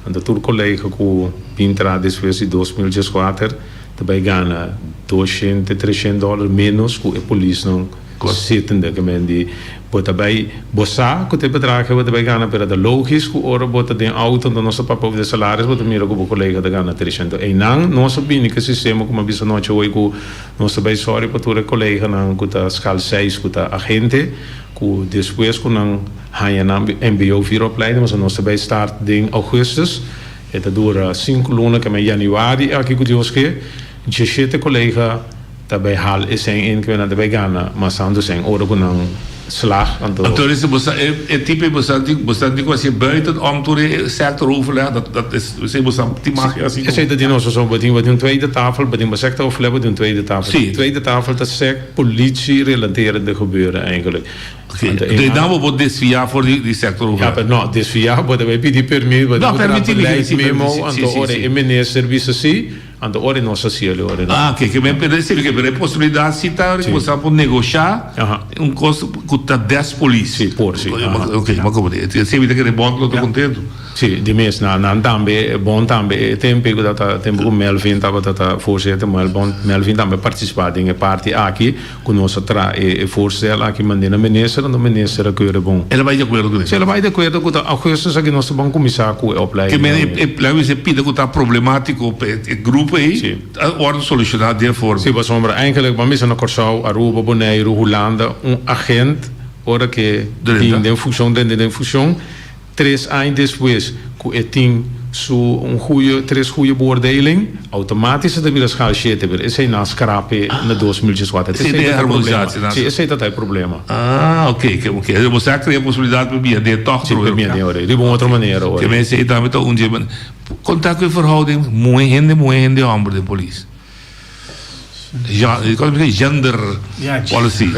de tour collega com pintra después de 2004, daarbij gaan $200-300 menos com a polícia não zittende gemeente. Bota bij bossa, que te bedrag hebben bij gaan per de logisch, que ora bota de auto, dan nosso papo de salários, bota mira com o colega de gaan 300. E não, nosso bem que sistema como bisa noite hoje com nosso bij sorry para tua colega não com a escala 6 com a agente, com depois com não haja na MBO 4 opleiding, mas nosso bij start em augustus. Het dura 5 lunes que em januari aqui com Deus que 17 colega daarbij haal is zijn in kunnen daarbij gaan, maar samen zijn ora com não slag aan de. Toen is het type bestand was je buiten om de sector overleg dat is ze bestand die mag je als je zei dat die nog zo bij een tweede tafel bij een sector overleg bij een tweede tafel. De tweede tafel dat zegt politie relaterende gebeuren eigenlijk. De naam wordt desvia voor die sector overleg. Ja, maar nou desvia worden wij die permit bij de memo aan de orde in minister vice aan de orde nossa cielo orde. Kijk, je bent per possibilidade citar que você pode negociar custo com 10 politie. Ok, maar kom maar. Você vê que de bom não tô contento. Sim, de mês na também bom também tempo dat tempo com Melvin tava dat voorzitter Melvin também participar em parte aqui com nossa voorstel aqui mandando minister en de minister keurde bom. Ela vai de acordo com isso. Ela vai de acordo com augustus aqui nosso bom comissário com opleiding. Que men plano se pide com tá problemático o grupo aí, orde solucionar de forma. Sim, mas sombra eigenlijk maar missa na Corsau, Aruba, Bonaire, Holanda, agent ora que tem em função 3 anos depois que tem três goede beoordeling, automatisch de weer schaal shit hebben. Is hij na scrapen na 2004. Is hij harmonisatie? Is hij dat hij problema? Oké. Dus você cria a possibilidade de de toch terug. De een andere manier hoor. Que mensen het daarmee toch ongeveer contact met verhouding mooi hende amber de politie. Ja, ik kan zeggen gender policy.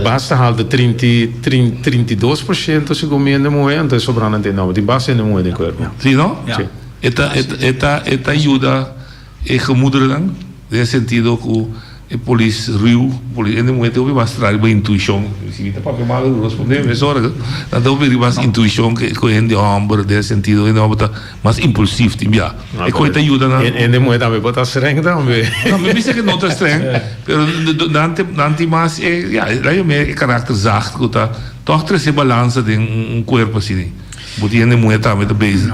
Basta haal de 32% segundo me moe, então sobrando de novo. Die basta não moe de corpo. Sim, não? Eta ajuda e gemoederen dan, in sentido que police ruim, police en de moe te mostrar a intuição. Se vita para mal responder, me zorga. Dan we mais intuição que en de amber de sentido en de mais impulsivo timia. E coi te ajuda na. En de moe também bota streng também. Não, me disse que não tá streng, pero dante mais ja, daí me carácter zacht, que tá toch essa balança de corpo assim. Moet je in de moeite met de bezig.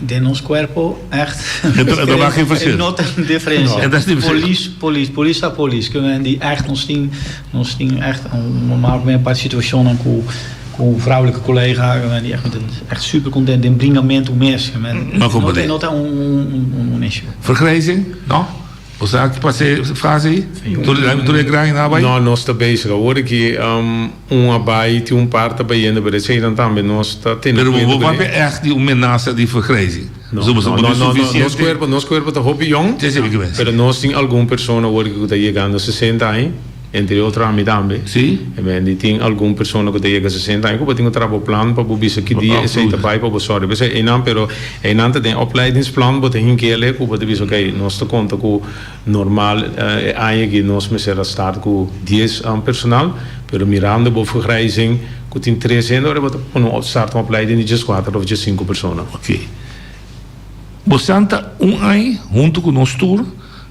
De ons corpo echt. Dat maakt geen verschil. Not een differentie. En dat is niet police kunnen die echt ons ding echt normaal met een paar situaties com vrouwelijke collega die echt super content in bringamento mesmo. Not een issue. Vergrijzing? No? Ou será que passei frase aí? Tu é grande na Bahia? Não, nós está bezig. Hoor que abai tem parte baiana, maar dat zijn dan também nós está tendo. Pero wat é echt die ameaça de vergrijzing? Nós corpo está hobby jong. Pero nós tem alguma pessoa hoor que está chegando 60 anos. Entre outros amigos também. Sim. E tem alguma pessoa que chega a 60 anos, que tem um trabalho plano para você que dia esse trabalho para você sorry. Você não, pero não tem opleidingsplan, você tem que ler, que você diz ok, nós te conta com normal ano que nós me será start com 10 personal, pero mirando por vergrijzing, que tem 3 anos, você pode start uma opleiding de 4 ou 5 pessoas. Ok. Você anda ano junto com nós tour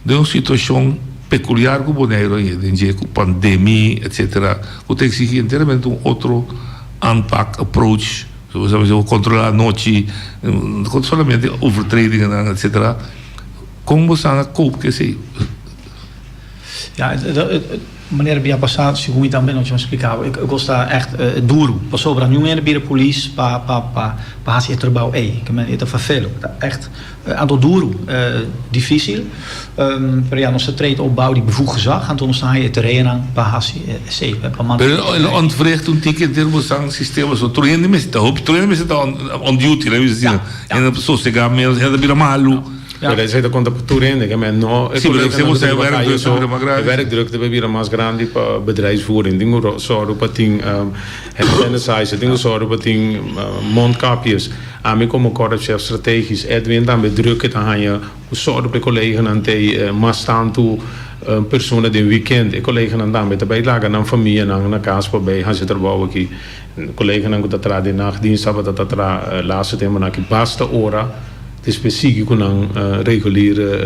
de uma situação peculiar com o Bonaire, com pandemia, etc. Que tem que seguir inteiramente outro unpack approach, controlar a noite, somente overtrading, etc. Como você cope que sei? Ja, meneer Bia Passat, se como também não tinha explicado, eu gosto echt duro. Passou para nenhum era bira police para hacer trabalho que men het vervelo. Echt aantal duro, difícil. Maar ja, nog treedt opbouw die bevoegd gezag, aan toen sta je terrein aan para hacer sei, para mandar. Pero ele ontwricht ticket termos sang sistema so treine me está on duty, né? En so se gama ele bira malu. Maar dat is de contraptuur in, ik ben no. Sim, maar você moet werkdrukte bij weer mas grande bedrijfsvoering. Dingen zo op het ding, het sanitizer, dingen zo op het ding, mondkapjes. Aan komen kortchef strategisch. Edwin dan bedrukken dan gaan je zo op de collega's aan te mas staan toe. Personen die weekend, ik collega aan dan met de bijlagen aan familie en aan kaas bij gaan zitten bouwen ki. Collega aan dat ra de nachtdienst hebben dat ra laatste thema na ki basta ora. Het is specifiek kunnen reguliere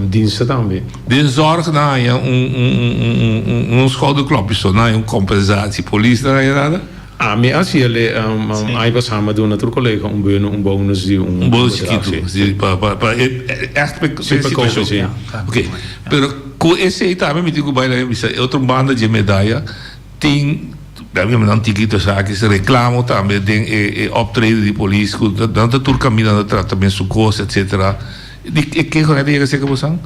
diensten dan weer. De zorg naar je een schouderklopje zo, naar een compensatie, politie daar je raden? Maar als je hij was samen doen natuurlijk collega een bonus die een bonus echt specifiek. Oké, pero co esse também me digo baila bisa outro banda de medalha tem também uma antiga zaak is reclamo também den optreden die police dan de tour caminho de tratamento socorro etc. Ik ken gewoon even zeggen bosang.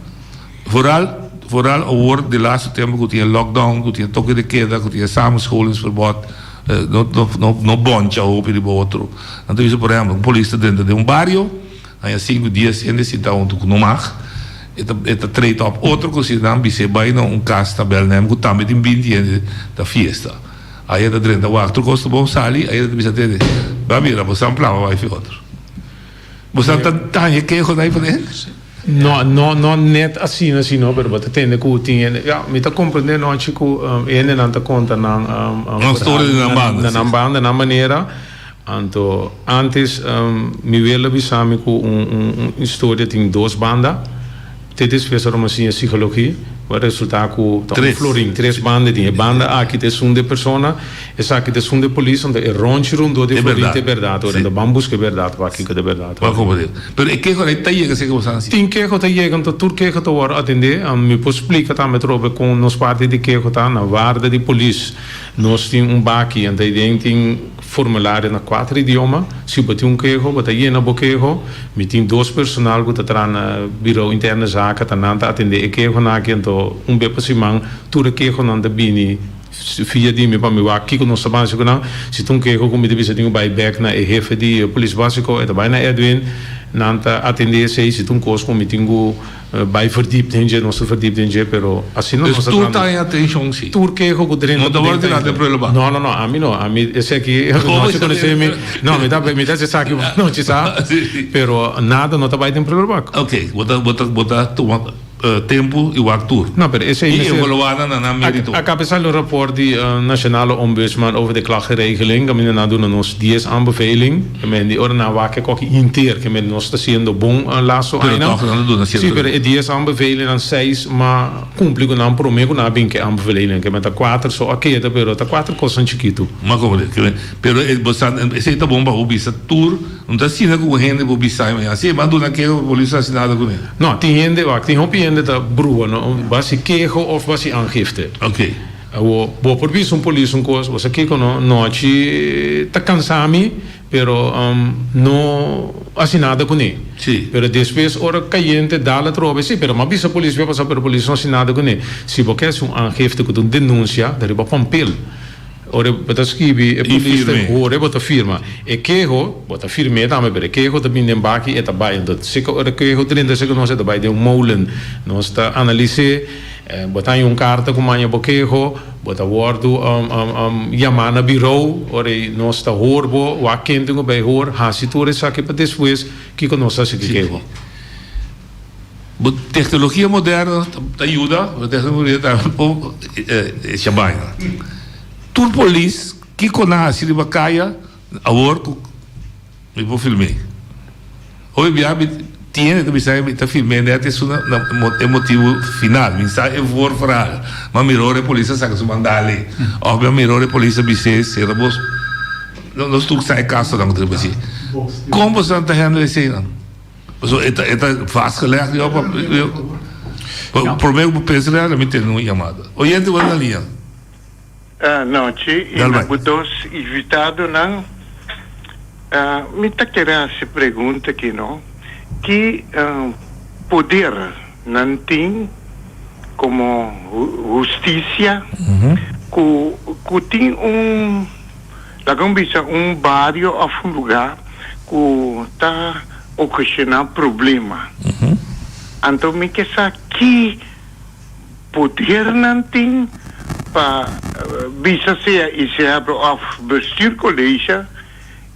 Vooral over de laatste tempo goed in lockdown goed in toque de queda goed in samenscholingsverbod no boncha ou per outro. Então isso por exemplo, polícia dentro de barrio, aí 5 dias ainda se dá no mar. Eta treedt op outro coisa dan bise bij no caso tabel nem goed também de 20 da fiesta. Aí da dentro o outro costa bom sali, aí da bise ter. Ba mira, você plan vai fi outro. Você tá je que gewoon aí para No net assim não, pero você tem que ter, ja, me tá compreendendo não chico, ene não tá conta não história na maneira. Então, antes me veio bisami com história tem 2 bandas. Dit fez uma psicologia, o resultado com Florin, 3 bandas, tinha banda aqui tem de persona, essa aqui tem de polícia, onde é ronchirundo de Florin de verdade, onde bambus que verdade, aqui que de verdade. Mas como é? Pero é que agora está chegando se como assim? Tem que está chegando, tudo que está agora atender, me pode explicar também trobe com nos parte de que está na guarda de polícia, nós tem baqui, onde tem formulário na 4 idiomas, se você tem queijo, você tem na boquejo, me tem 2 personal que está na bureau interna zaken, tá nanta atender queijo na que então bepa simang tudo queijo não da bini via di me para me aqui com nossa base com não se tu queijo como de bisa tem buyback na jefe de polícia básico é também na Edwin nanta atender se tu coisa como tingo by verdiept in je nosso verdiept in je pero assim não nossa tu tá em atenção sim tu queijo com dentro não dá de nada problema não a mim esse aqui não se conhece me não me dá se sabe não se sabe pero nada não tá vai ter problema ok bota tempo e o actor. Não, pero esse aí evaluada na mérito. A cabeçalho do rapport die nationale ombudsman over de klachtregeling, que men doen nos 10 aanbeveling, que men die ora na wakke kokkie inteer, que men nos está sendo bom laço aina. Sim, pero 10 aanbeveling dan 6, maar cumprigo não prometo na bem que aanbeveling, que men tá 4 só aqui, pero tá 4 coisas chiquito. Mas como é? Pero esse tá bom para o bisa tour, não tá sina com gente para o bisa, mas assim, mas dona que a polícia assinada com ele. Não, tem gente, tem hopie dat broer, was ik kego of was ik aangifte. Oké. Bo por viso un police un cos, was ik no ci ta cansami, pero no assinada con ele. Sì. Pero después ora cayente dala trove, sì, pero ma bisa police vai passar per police non assinada con ele. Se você quer um aangifte com denúncia, daí vai papel. Ora bota scrivi e polizia ora bota firma e queijo bota firme também pero queijo também tem baki e também dat se ora queijo 30 segundos é também de um molen nós está analisar bota em carta com manha queijo bota wordo chamar na bureau ora nós está horbo o quente com bem hor hasitore saque para depois que conosce se queijo tecnologia moderna ajuda a tecnologia chabanha tur police que conhece de bacaia a work me vou filmar hoje biabe tinha que pensar que tá filmando é isso é motivo final mensagem é for falar mas mirou a polícia saca se mandar ali óbvio mirou a polícia bise se robôs nós tu sai casa da outra assim como você tá handle isso não so é vastgelegd por meu penso realmente não chamada oyente na linha noite e na dos invitado não me tá querendo se pergunta que não que poder não tem como justiça que tem lá como bisa bairro ou lugar que tá ocasionar problema. Então, me que sa que poder nanting para bisa siya isihabro of bestuurcollege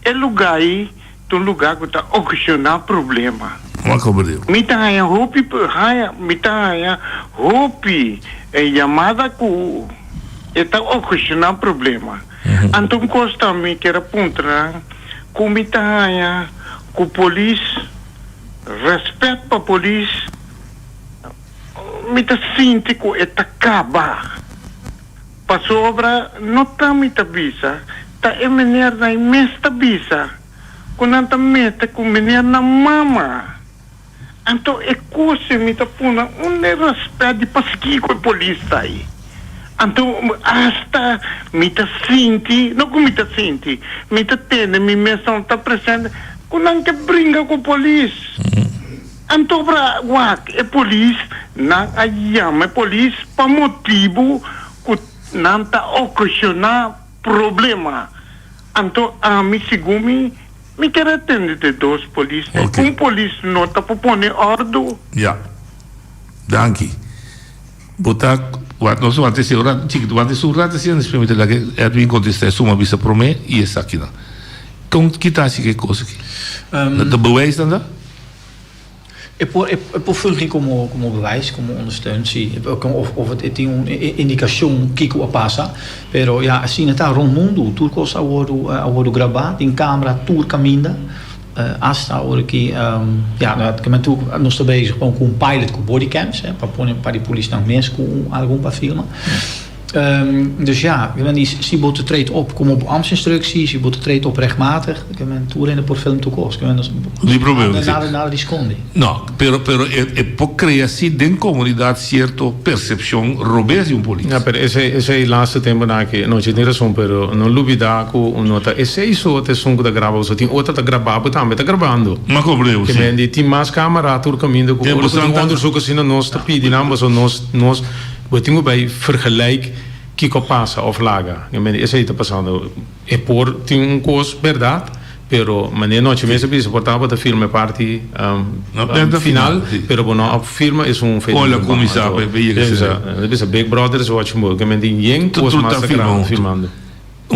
é lugar aí, um lugar que está ocasionar problema. Mita haya hopi chamada ku está ocasionar problema. Então costa me que era puntra ku mita haya ku polis respeito para polis mita sinti ku eta kaba pa sobra não tá mita visa tá emener na mesta visa kunanta meta ku menir na mama. Então é coisa mita puna respeito de paski com polícia aí. Então hasta mita sinti não ku mita sinti mita tene mi mesa tá presente kunanta brinca com polícia. Então para wak é polícia na ayama polícia pa motivo ku nanta ocasionar problema. Então a mi sigumi me quero atender de dois polícias. Polícia não está para pôr ordem. Ja. Dank. Botar wat nós vamos ter segurança, chique, vamos ter segurança se nós permitir lá que Edwin contesta uma visa para mim e essa aqui não. Com que tá assim que coisa aqui? De bewijs dan dat? Por fungir como bewijs, como ondersteuning, of het in een indicação que o passa, pero ja, assim está rond mundo, turcos aworo gravat in camera turca minda, hasta ahora que que men tu nós estamos bezig com um pilot com bodycams, para die politie naar mensen com algum para filmen. Dus ja, die boete treedt op, kom op ambtsinstructies, die boete treedt op rechtmatig, ik ben toerennen por film toekomst. Niet probleem. Nada die scondi. No, pero può crearsi in comunità certo percepção robesi un policia. Ja, pero ese laatste tempo na que não tinha razão, pero não lubida com nota esse isso te songo da grava, so tem outra tá gravando, também tá gravando. Mas compreendo. Que men die tem mais câmera tur caminho com outro onderzoek assim nós tá pedindo, mas nós botinho bij vergelijk Kiko passa of laga. Isso aí está passando. É por tem coisa verdade, pero maneira não tinha mesmo isso portava da filme parte final, pero bueno a filme é feito. Olha como isso é é Big Brother is wat je moet. Que men die jeng coisa mais filmando.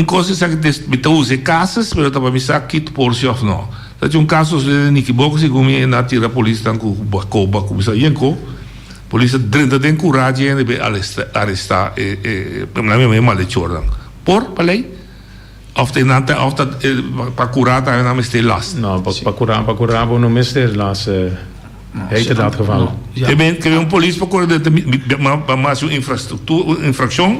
Coisa que te usa casas, pero também me sabe que por si of não. Tá caso de Nikiboco se como na tira a polícia com bacoba como isso yenko. Polícia tem coragem de arrestar na minha maldição. Por lei, para curar tá na mestre last. Não, para curar não mestre last. Heet dat geval. Je bent polícia para curar mais infraestrutura, infração.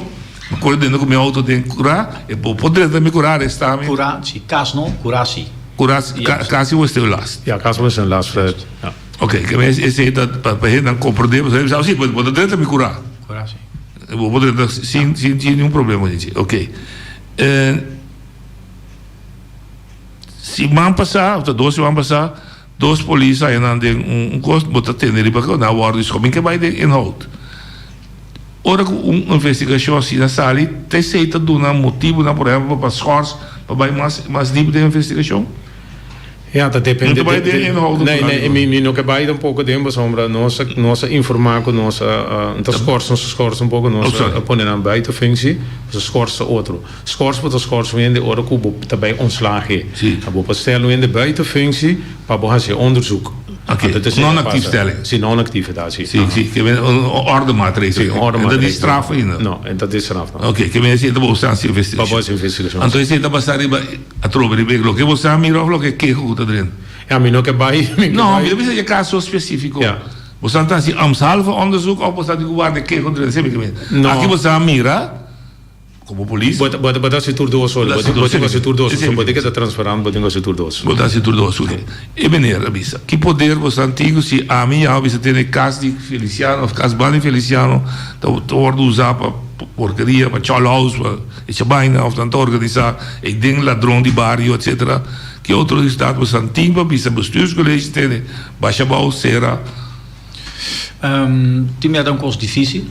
Curar dentro com minha auto tem curar, e poder também curar arrestar. Curar, sim, caso não, curar sim. Curar, caso você last. Ja, caso você last. Ja. Ok, que esse para não compreender, você sabe sim, pode tentar me curar. Curar sim. Pode tentar sem nenhum problema, gente. Ok. Se vão passar, dois vão passar, dois polícias aí andam custo, botar tender para na guarda isso como que vai de inhoud. Ora uma investigação assim na sala, tem aceita do motivo na por exemplo para schors, para mais nível de investigação. Ja, dat depende. Nee, no que vai um pouco tempo sombra nossa informar com nossa schors um pouco nossa ponen aan buitenfunctie, dus schors outro. Schors wat schors in de ora kubo daarbij ontslagen. Abo bestellen in de buitenfunctie, para fazer onderzoek. Non-actief stelling. Sim, non-actief dat zie. Sim, que vem ordemaatregelen. En dat is straf in. No, en dat is straf. Ok, que vem assim da bolsa investigação. Então isso está passando a tropa de lo que você mira lo que quejo tá dentro. Ja, mas não que vai. Não, mas é caso específico. Você está assim, amsalve onderzoek ou você está de guarda quejo dentro, sabe que vem. Aqui você mira como polícia. But dat is tur dos solo. Botinga se tur dos. So botinga da transferando, botinga se tur dos. Botinga se tur dos. E meneer Abisa, que poder você antigo se a minha você tem caso de Feliciano of caso Bani Feliciano, dat wordt usar para porcaria, para chalaus, para chabaina of dan te organizar, ik denk ladrão de barrio, etc. Que outro estado você antigo, bisa bestuurscollege tem, Bachabau, Serra. Tim é um curso difícil.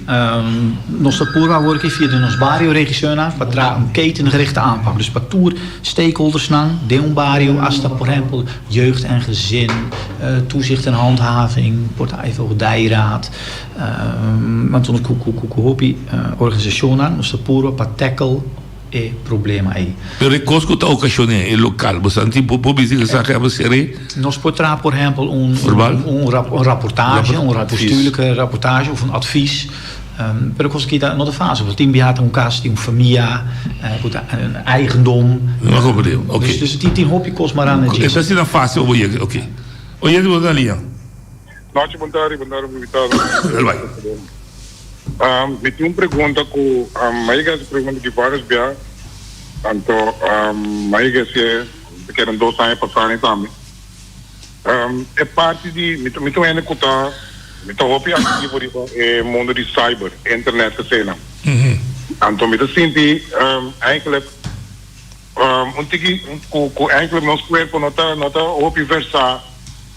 Nossa pura work via de ons barrio-regisseur para een ketengerichte aanpak. Dus para tour stakeholders de un barrio, als dat por ejemplo jeugd en gezin, toezicht en handhaving, portefeuilleraad, want toen ik organisatie aan, nossa pura para tackle e problema aí. Pero é coisa que ocasiona em local, você não tem publicidade que sabe a ser. Nós podemos, por exemplo, rapportage, bestuurlijke rapportage of een advies. Maar als ik naar de fase, want die had een kast, een familie, een eigendom. Dus die hobby kost maar aan het. Is dat een fase of je? Oké. Oye, tu bota linha. Noite, bom tarde, invitado. Me tinha uma pergunta que a Maiga se pergunta que várias vezes, então Maiga se querem 2 anos passarem também. É parte de, me tô indo contar, me tô hobby aqui por o mundo de cyber, internet que sei lá. Então me tô sentindo, eigenlijk, eigenlijk nosso corpo não tá hobby versar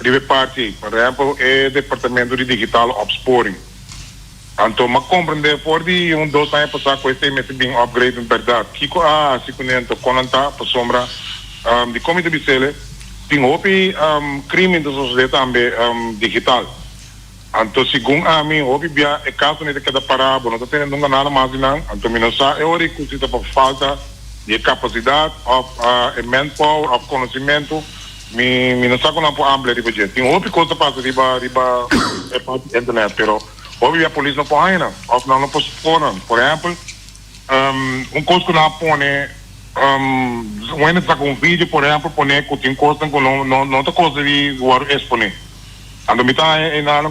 de parte, por exemplo, é departamento de digital opsporing. Então, mas compreender por de 2 anos passar com esse mês bem upgrade em verdade. Kiko se conhece conanta para sombra de como de bicele tem hobby crime da sociedade também digital. Então, segundo a mim, hobby bia é caso de cada parada, não tem nunca nada mais não. Então, não sabe é hora que se por falta de capacidade, of manpower, of conhecimento, me não sabe como ampla de budget. Tem hobby coisa passa riba é parte internet, pero hobby a polícia não pode ainda, ou não pode pôr. Por exemplo, coisa que não põe, quando está com vídeo, por exemplo, põe que tem coisa que não tá coisa de exponer. Então, me tá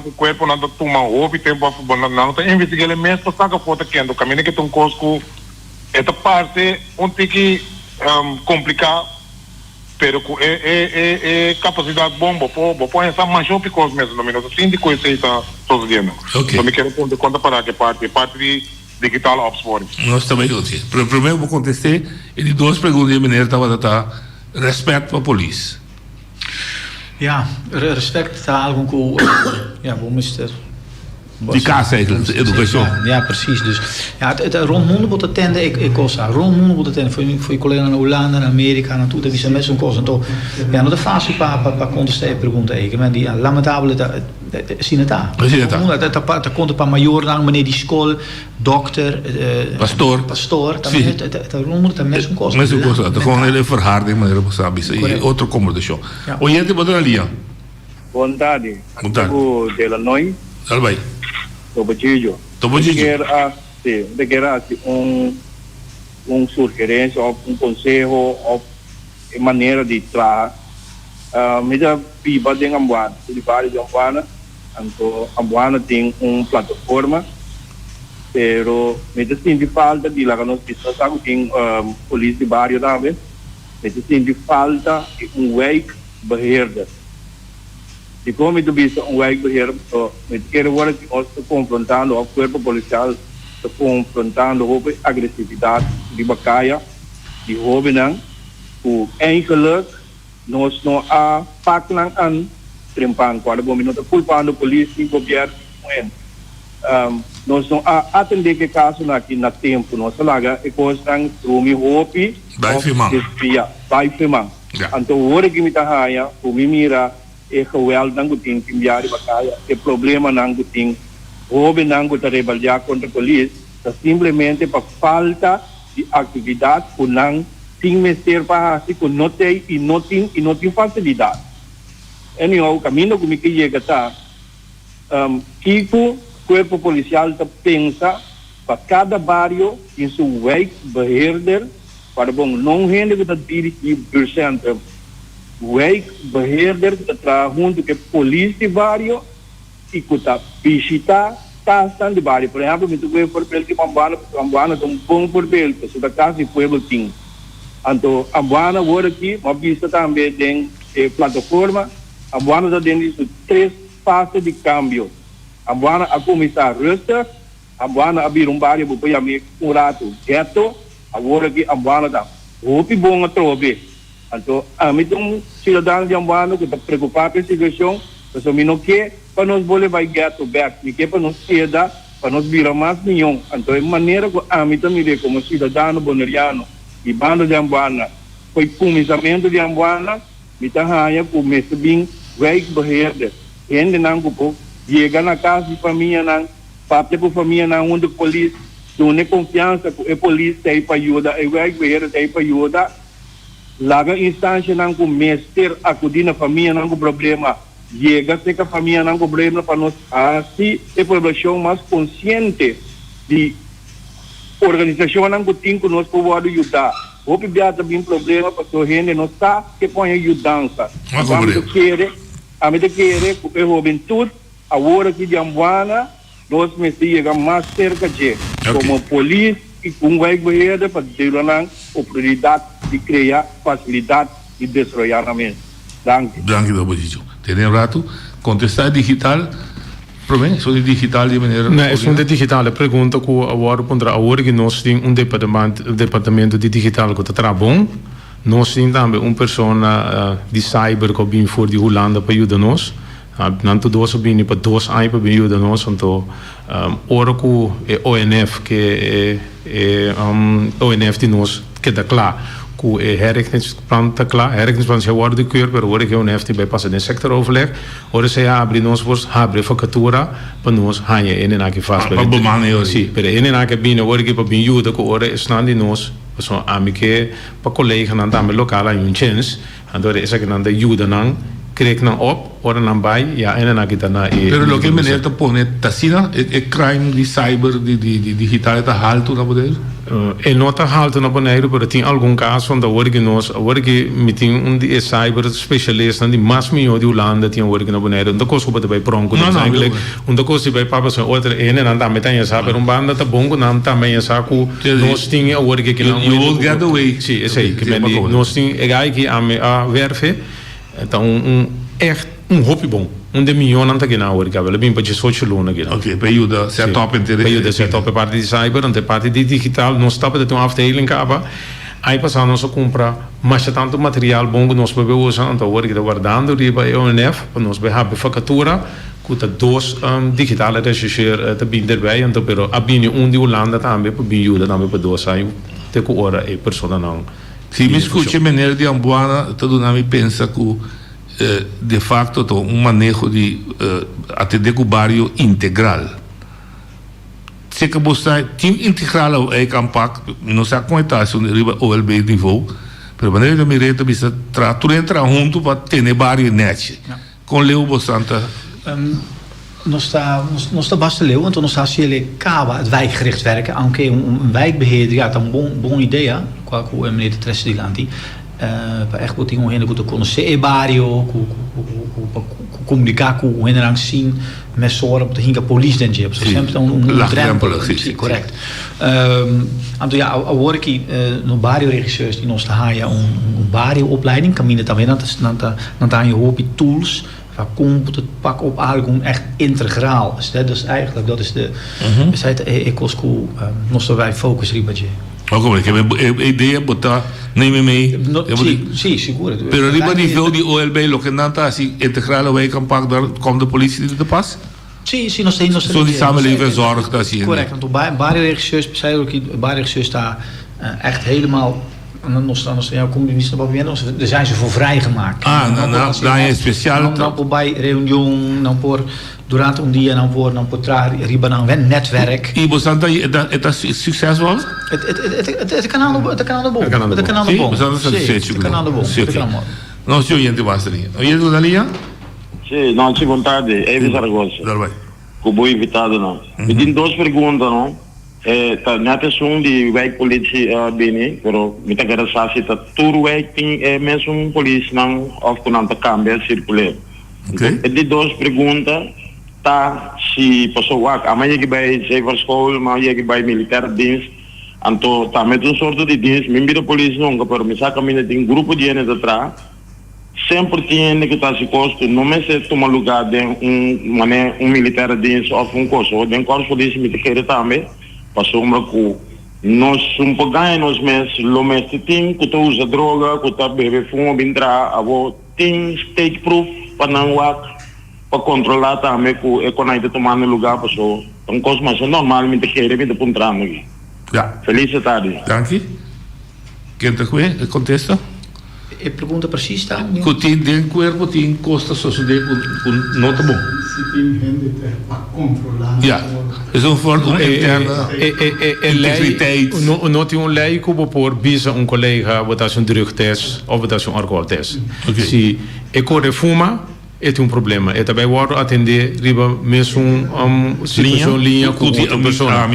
com o corpo, não tá tomando hobby, tempo, não tá investigando mesmo para sacar foto aqui, então caminho que tem coisa que esta parte tem que complicar, pero é capacidade bomba, pode essa manchão de coisa mesmo, não me assim de coisa aí tá todos os dias. Então, me quero contar para que parte de digital opsporing. Nós também outros. Primeiro eu vou contestar e de 2 perguntas de meneer estava respeito para a polícia. Ja, respect está algo que bom mister. Die kaas eigenlijk, educatie. Ja, precies. Dus ja, het rond mundo wordt het tende ik cosa. Rond mundo wordt het tende voor je collega na Holanda, na Amerika, na tudo que met zo'n cosa. Então, ja, no de fase para contestar pergunta aí, que die lamentabele zien het daar. Dat komt para maior dan meneer die school, dokter, pastor, het rond mundo também zo'n cosa. Mesmo cosa, het gewoon hele verharding, maar er sabe isso. E outro como de show. Oyente, bota na linha. Boa tarde. Boa tarde. De la Noi. Albai. Tobogillo. De querer sugerência ou conselho ou maneira de trabalhar. Me dá pipa de Ambuana, de vários de Ambuana. Então, Ambuana tem plataforma, pero me dá sim de falta de lá que nós precisamos tem polícia de vários também. Me dá sim de falta de wijk beheerder. De como do vista wijkbeheer, met keren worden die ons te confrontando of corpo policial te confrontando op agressiviteit die bakaya, die hoben dan, hoe eigenlijk nos no a pak lang aan trimpang quando bom minuto culpando policia governo nos no a atender que caso na aqui na tempo nos laga e costan rumi hopi vai firmar então hora que me tá raia o me mira e geweld nangu ting timbiari bakaya e problema nangu ting hobe nangu ta rebeldia contra a polícia tá simplesmente para falta de atividade por não tem mestre para assim com não tem e não tem facilidade anyhow caminho que me que chega tá Kiko corpo policial tá pensa para cada barrio em seu wijkbeheerder para bom não rende que tá dirigir por centro wijkbeheerder que está junto com a polícia de barrio e que está visitar casa de barrio. Por exemplo, me toquei por pelo que Ambuana é um bom por pelo, que se da casa de pueblo tem. Então, Ambuana agora aqui, uma vista também tem plataforma. Ambuana está dentro de 3 fases de câmbio. Ambuana a começar rustig, Ambuana abrir barrio para poder rato ghetto. Agora aqui Ambuana está hopi bom a trobe. Então, a mim cidadão de Ambuana que está preocupado com a situação, So mi no que para nós bole vai get back, mi que para nós queda, para nós virar mais nenhum. Então é maneira que a mim também como cidadão boneriano e banda de Ambuana, foi começamento de Ambuana, mi tá raia com mestre bem vai beheerder. Ende nang ko chega na casa de família nang parte por família nang onde polícia done confiança com a polícia aí para ajudar, e vai beheerder aí para ajudar. Laga instância nang com mestre acudir na família nang com problema. Chega se que a família não tem problema para nós assim a população mais consciente de organização não tem que nós podemos ajudar. O que também problema para a gente não está que põe ajudança. A gente quer que a juventude agora que de Ambuana nós me chega mais cerca de como polícia e com o governo para ter a oportunidade de criar facilidade e destruir a mente. Danke. Danke da oposição. Tem um rato, contestar digital, provém, só de digital de maneira... Não, é só de digital, a pergunta que agora pondrá, agora que nós temos departamento de digital que está bom, nós temos também uma pessoa de cyber que vem voor de Holanda para ajudar nós, nanto dois vêm para 2 anos para ajudar nós, então, agora que é ONF, que é ONF de nós, que está claro, que é herrichtingsplan está claro, herrichtingsplan já wordt gekeurd, maar hoor ik gewoon heeft bij passen in sectoroverleg, hoor ze abrir nós vos abre vacatura para nós hanha in en aqui faz para bemanning sim, para in en aqui bine hoor ik para bin juda que hoor is nan die nós so amike para collega nan daar met lokale chance en door is ik nan de juda nan krijg nan op hoor nan bij ja in en aqui daarna pero lo que meneer te pone tasina e crime di cyber di digital ta halto na poder e nota halto na boneiro pero tem algum caso onde hoor que meeting die cyber specialist dan die mas miljoen die Holanda tem hoor que na boneiro onde coisa para bij pronto eigenlijk onde coisa bij papa so outra en en dan met je saber banda tá bom não também é saco nós tinha hoor que não you will get away sim sei que nós tinha é gai que a werve então echt hobby bom de miljoen aan te gaan hoor wel bem para social loan gaan oké bij jou de setup in bij de setup é parte de cyber en de parte de digital nós stappen de uma afdeling capa aí passar nós compra mas tanto material bom que nós podemos usar então hoor que de guardando riba ONF para nós hebben fatura que dos digitale regisseur te bieden erbij en pero abini die Holanda também para bem ajuda também para dos aí te que ora é persona não se me escute maneira de Ambuana todo nome pensa que de facto manejo de atender o bairro integral. Se que você tem integral o campac, não sei como está se o OLB nível, mas maneira de mireta bisa tu entra junto para ter bairro net. Com Leo Bosanta. Nós está basta Leo, então nós está se ele acaba het wijkgericht werken, aunque wijkbeheerder ja, dan bon idee, qua com o meneer de Tresdilanti. Para echt botar um renda que conhecer bairro, comunicar com o renda sim, mas só para ter a polícia dentro, por exemplo, drempel, sim, correto. Então ja, agora que no bairro regisseurs die nós haya bairro opleiding, caminha também não tá em hoop tools. Komt het pak op algo echt integraal. Dus eigenlijk dat is de. We zeiden ecoschool, nog wij focus ribadje. Oké, ik heb een idee, botar neem mee. Sim, seguro. Pero riba nível de OLB, lo que não está assim integrale wijkampact, daar komt de politie niet te pas? Sim, nós temos. Zo die samenleving zorgt dat je. Correct, want bairro regisseurs, zeiden ook bairro regisseurs daar echt helemaal. En dan ja, communisten daar zijn ze voor vrijgemaakt. Dan is speciaal. Dan bij reunião, dan voor durante dia, dan voor riba dan netwerk. E você het is succesvol? Het kanaal de bom. Het kanaal de bom. Het kanaal de bom. Não se oriente bastante. Oye, Dalia? Sim, não te vontade. Evi Zaragoza. Como invitado não. Me tem duas perguntas, não? Na questão de wijk politie binnen, pero met agora sabe dat tour wijk tem mesmo polícia não of com anta cambia circular. De duas perguntas, tá se pessoa amanhã que vai zever school, amanhã que vai militar dienst, anto tá met een soort de dienst, membro da polícia não, pero me saca mina tem grupo de gente atrás. Sempre tem que estar se custo, não me se toma lugar de militar dienst of costo, de corpo polícia me quer também. Passou uma com nós pagamos nós lo mesmo tem que tu usa droga que tu bebe fumo bindra abo tem stage proof para não work para controlar também que quando a gente tomar no lugar pessoa então coisa normalmente querer vir para entrar aqui. Feliz tarde. Dank je. Kent het contesta? A pergunta precies está. Que tem um corpo tem costa sociedade com nota bom. Se tem gente para controlar. Ja, is een voor een interne integriteit. Not een lei que por bisa um colega botar um drugtest of botar um alcoholtest. Se e corre fuma é um problema. E também vou atender riba mesmo situação linha com outra pessoa.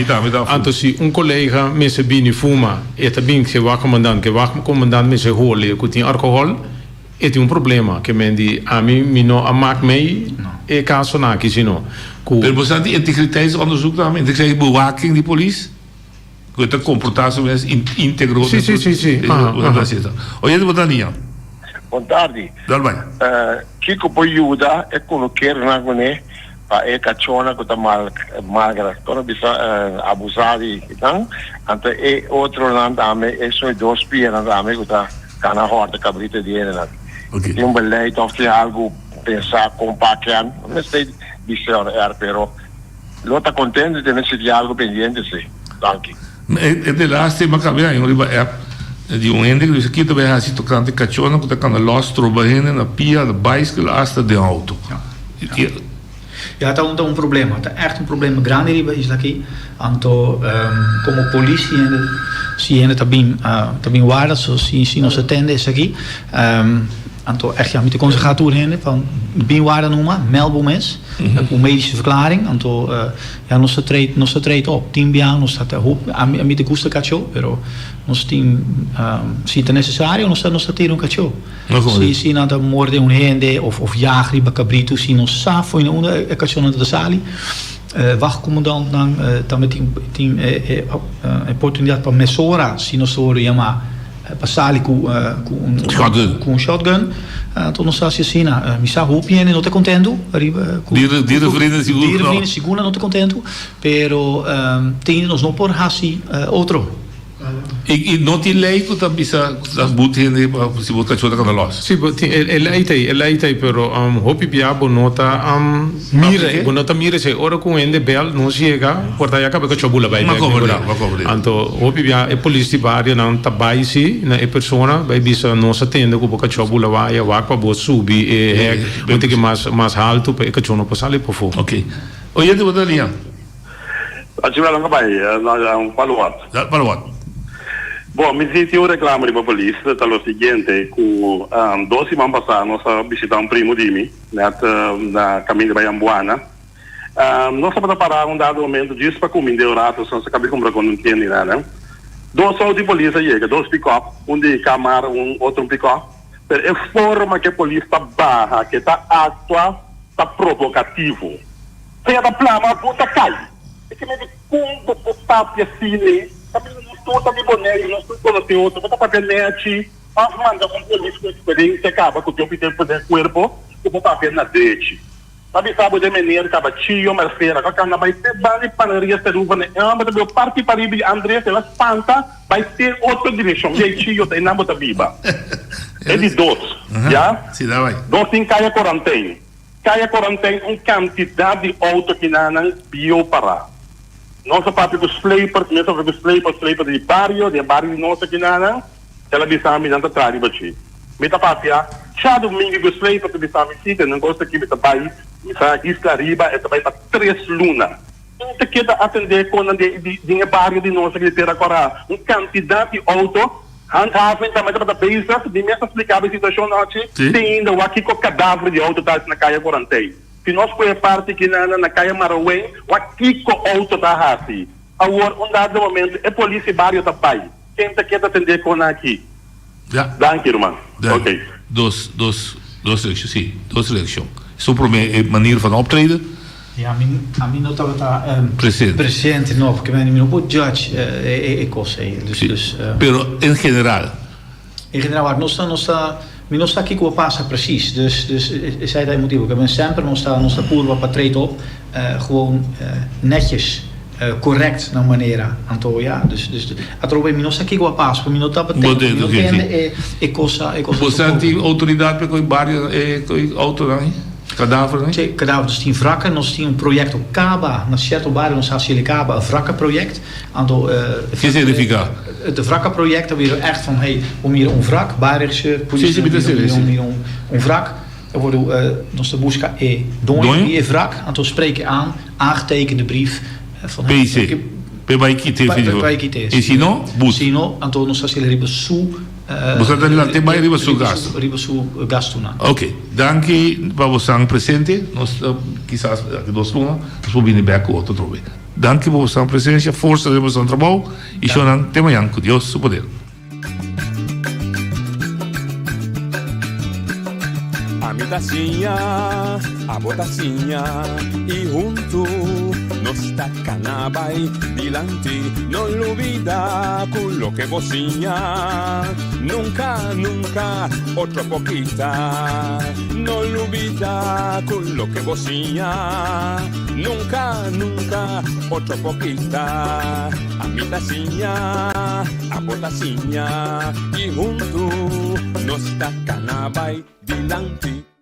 Então se um colega me se bini fuma e também que vai comandante me se role que tem álcool é um problema que me di a mim não amak mei e caso na que sino. Er bestaat die integriteitsonderzoek dan? Ik zeg bewaking die politie. Que te comportasse íntegro. Sim. Oye, de Botania. Boa tarde. Kiko Boyuda é colocar na gone para a cachona que está magra. Quando bisa abusado então, ante é outro land ame é só 2 pies na ame que está cana horta cabrita de ela. Tem um beleid of tem algo pensar compactar, não sei dizer pero lo está contente de ter algo pendente sim. Danke. É de laatste maar kan weer een app die oneindig dus aqui também há sido tocante cachorro que tá com los trobando na pia da bicycle hasta de auto. Ja, dat is een probleem. Dat is echt een probleem. Grande riba is aqui. Anto, como politie zie je het tabin waarde, zoals si nos attende is aqui. Anto echt ja, met de conservator heen van binwaarde noemen, melbomes, een medische verklaring. Anto ja, nos treedt op. 10 jaar nos staat hoop aan met de gusta cacho, pero nos team si het necessario nos staat hier een cacho. Si na de moorde un hende of jagri ba cabrito si nos safo in een cacho na de sali. Wachtcommandant dan met team opportunidade para mesora si nos hoor yama passali com um shotgun. Então nós assim misa hoopie não te contento arriba diere vrienden segura não te contento pero tem nos não por hasi outro. E não te leio que bisa das butene se botar chota com los. Sim, é leite pero hopi biabo nota mire se ora com ende bel não chega porta ya cabe que chobula vai. Anto hopi bia e polícia varia não tabai si na e persona vai bisa não se tende com boca chobula vai wa pa bo subi e muito que mais alto para que chono passale por fora. Ok. Oye de Botalia. Ativar não vai, não follow-up. Bom, me senti um reclamo para a polícia, está o seguinte, com 2 semanas passadas, nós visitamos um primo de mim, na caminho de Baiambuana. Nós estamos parar um dado momento disso para comer de orato, só se acabei de comprar quando não tinha nada. 2 soldados de polícia chegam, 2 pick-up, um de Camaro, outro pick-up. É a forma que a polícia barra, que está atua, está provocativo. Você está plama, a puta cai. É que me diz, como o papo assim, estou também boneco, não estou conhecendo outro, vou para a net, manda um polícia com experiência, acaba com o tempo inteiro poder corpo, eu vou para ver na dete. Sabe de menino, acaba tio, Marcela, que acaba vai ter base panaria, se não vai, mas eu parte para ir André, se ela espanta, vai ter outra direção, e aí tio, tem nada da biba. É de 2, já? Sim, dá vai. 2 em Caia Quarantena. Caia Quarantena, uma quantidade de auto que não bio para. Nossa parte dos slepers, mesmo dos slepers de barrio de nossa que não, ela bisa me dando atrás de ti. Me tá papia, já domingo dos slepers que bisa me cita, não gosta que me tá bai, me tá isla riba, é também para 3 luna. Então que atender quando de barrio de nossa que ter agora uma quantidade de auto, handhaven também para basic, de mesmo explicar a situação noite, tem ainda o aqui com cadáver de auto tá na Caia Quarantena. Se nós foi a parte que na Caia Marouém, o aqui com auto da assim. Agora, dado momento, é polícia barrio da pai. Quem está quer atender com aqui? Já. Danke, irmão. Ok. 2 reacties, sim. 2 reacties. Is een manier van optreden? Ja, a mim não estava presente, não, porque eu não vou judge e coisa. Dus, pero in general? In general, nós está aqui com a passa precies. Dus zei dat motivo. Ik ben sempre não está curva para trade op, gewoon netjes, correct na maneira. Então, ja, dus a tropa não está aqui com a passa, para mim não está batendo. E coisa. Você tem autoridade para com barrio e com auto não? Cadaver, né? Sim, cadaver. Nós tínhamos wrakken. Nós tínhamos project op Kaba. Na Seattle Barrio, nós hadden Kaba, een wrakkenproject. Que significa? Het wrakkenproject, dat weer echt van, hey, om hier een wrak, Bayerische politie, om hier een wrak. Er worden, nós de busca donho e wrak. En toen spreken aan, aangetekende brief van... PC. Pebaikite. E se não, bus. Se não, então nós fazemos ribasu. Você está lá tem mais ribasu gasto. Ribasu gasto na. Ok, danke para você presente. Nós quizás nós vamos vir back outro trobe. Danke para você presença, força de você trabalho e choram tema yang com Deus seu poder. A mi tacinha, a botacinha e junto nos tacanabay dilante, no olvida con lo que vocinha, nunca, nunca, otra poquita, no olvida con lo que vocinha, nunca, nunca, otra poquita, a mi tacinha, a botacinha y junto nos tacanabay dilante.